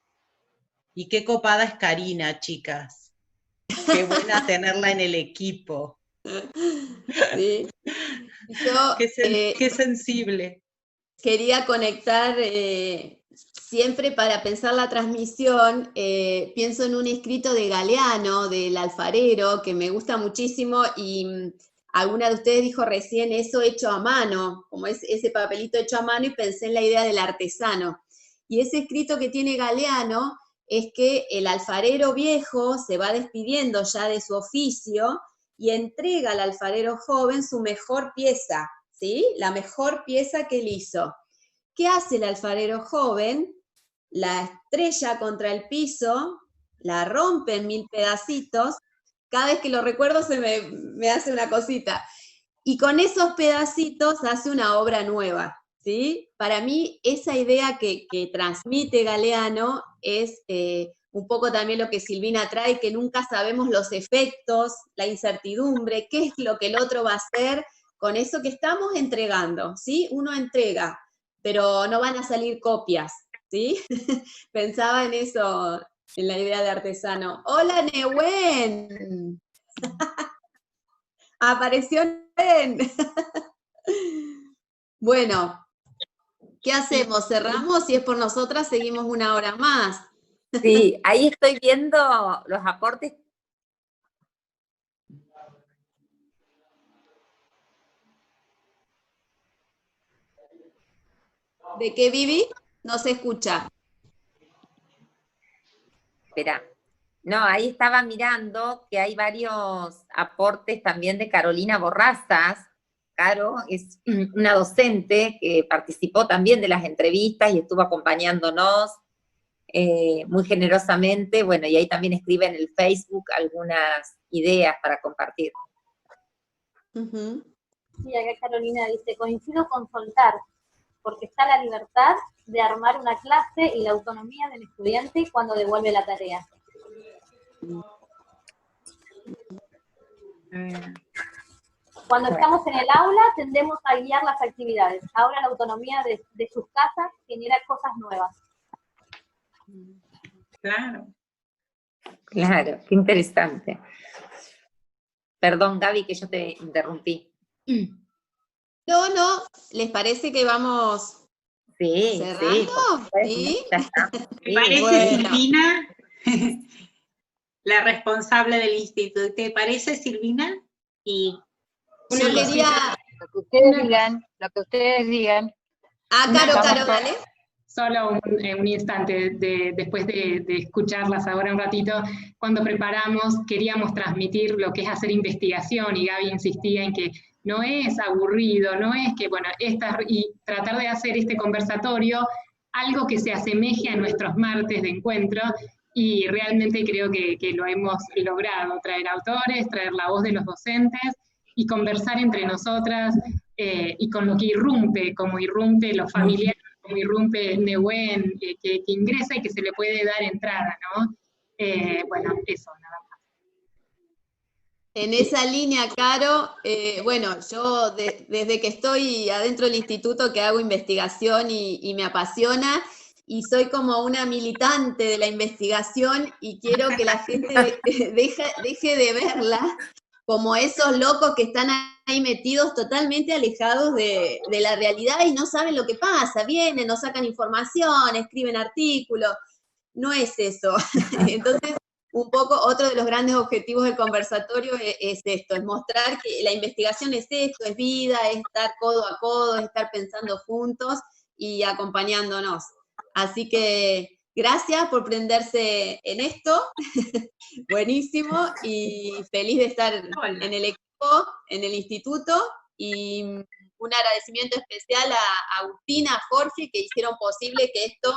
Y qué copada es Karina, chicas. Qué buena tenerla en el equipo. Sí. Yo, qué sensible. Quería conectar, siempre para pensar la transmisión, pienso en un escrito de Galeano, del alfarero, que me gusta muchísimo, y alguna de ustedes dijo recién eso hecho a mano, como ese papelito hecho a mano, y pensé en la idea del artesano. Y ese escrito que tiene Galeano es que el alfarero viejo se va despidiendo ya de su oficio y entrega al alfarero joven su mejor pieza, ¿sí? La mejor pieza que él hizo. ¿Qué hace el alfarero joven? La estrella contra el piso, la rompe en 1000 pedacitos. Cada vez que lo recuerdo se me hace una cosita. Y con esos pedacitos hace una obra nueva, ¿sí? Para mí, esa idea que transmite Galeano es un poco también lo que Silvina trae, que nunca sabemos los efectos, la incertidumbre, qué es lo que el otro va a hacer con eso que estamos entregando, ¿sí? Uno entrega, pero no van a salir copias, ¿sí? Pensaba en eso, en la idea de artesano. ¡Hola, Nehuen! Apareció Nehuen. Bueno, ¿qué hacemos? ¿Cerramos? Si es por nosotras, seguimos una hora más. Sí, ahí estoy viendo los aportes. ¿De qué, Vivi? No se escucha. Espera. No, ahí estaba mirando que hay varios aportes también de Carolina Borrazas. Caro es una docente que participó también de las entrevistas y estuvo acompañándonos muy generosamente. Bueno, y ahí también escribe en el Facebook algunas ideas para compartir. Sí, acá Carolina dice, coincido con Soltar, porque está la libertad de armar una clase y la autonomía del estudiante cuando devuelve la tarea. Cuando estamos en el aula tendemos a guiar las actividades. Ahora la autonomía de sus casas genera cosas nuevas. Claro. Claro, qué interesante. Perdón, Gaby, que yo te interrumpí. No, ¿les parece que vamos cerrando? Sí. ¿Te parece, Silvina? La responsable del instituto. ¿Te parece, Silvina? Y yo quería... Lo que ustedes digan. Ah, Caro, dale. Solo un instante, después de escucharlas ahora un ratito, cuando preparamos queríamos transmitir lo que es hacer investigación, y Gaby insistía en que no es aburrido, no es que, bueno, y tratar de hacer este conversatorio algo que se asemeje a nuestros martes de encuentro, y realmente creo que lo hemos logrado, traer autores, traer la voz de los docentes, y conversar entre nosotras, y con lo que irrumpe, como irrumpe los familiares, como irrumpe Nehuen, que ingresa y que se le puede dar entrada, ¿no? Bueno, eso, nada más. En esa línea, Caro, bueno, yo desde que estoy adentro del instituto que hago investigación y me apasiona, y soy como una militante de la investigación, y quiero que la gente deje de verla como esos locos que están ahí metidos totalmente alejados de la realidad y no saben lo que pasa, vienen, nos sacan información, escriben artículos, no es eso. Entonces, un poco otro de los grandes objetivos del conversatorio es esto, es mostrar que la investigación es esto, es vida, es estar codo a codo, es estar pensando juntos y acompañándonos. Así que gracias por prenderse en esto, buenísimo, y feliz de estar en el equipo, en el instituto, y un agradecimiento especial a Agustina, a Jorge, que hicieron posible que esto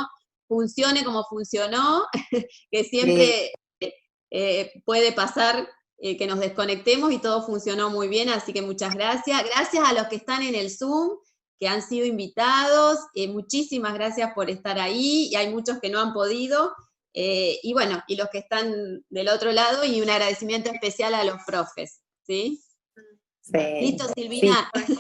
funcione como funcionó, que siempre puede pasar que nos desconectemos y todo funcionó muy bien, así que muchas gracias. Gracias a los que están en el Zoom, que han sido invitados, muchísimas gracias por estar ahí, y hay muchos que no han podido, y bueno, y los que están del otro lado, y un agradecimiento especial a los profes, ¿sí? Sí. ¿Listo, Silvina? Sí.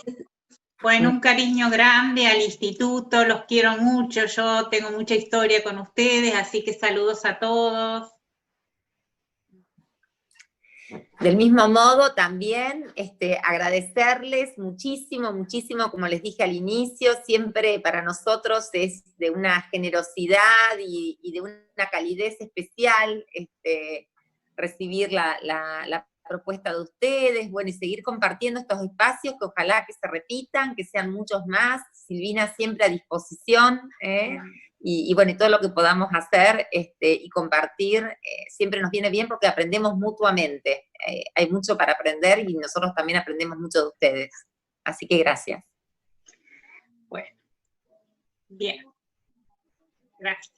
Bueno, un cariño grande al instituto, los quiero mucho, yo tengo mucha historia con ustedes, así que saludos a todos. Del mismo modo, también agradecerles muchísimo, muchísimo, como les dije al inicio, siempre para nosotros es de una generosidad y de una calidez especial recibir la propuesta de ustedes, bueno, y seguir compartiendo estos espacios que ojalá que se repitan, que sean muchos más. Silvina siempre a disposición, y bueno, y todo lo que podamos hacer y compartir siempre nos viene bien porque aprendemos mutuamente. Hay mucho para aprender y nosotros también aprendemos mucho de ustedes. Así que gracias. Bueno, bien. Gracias.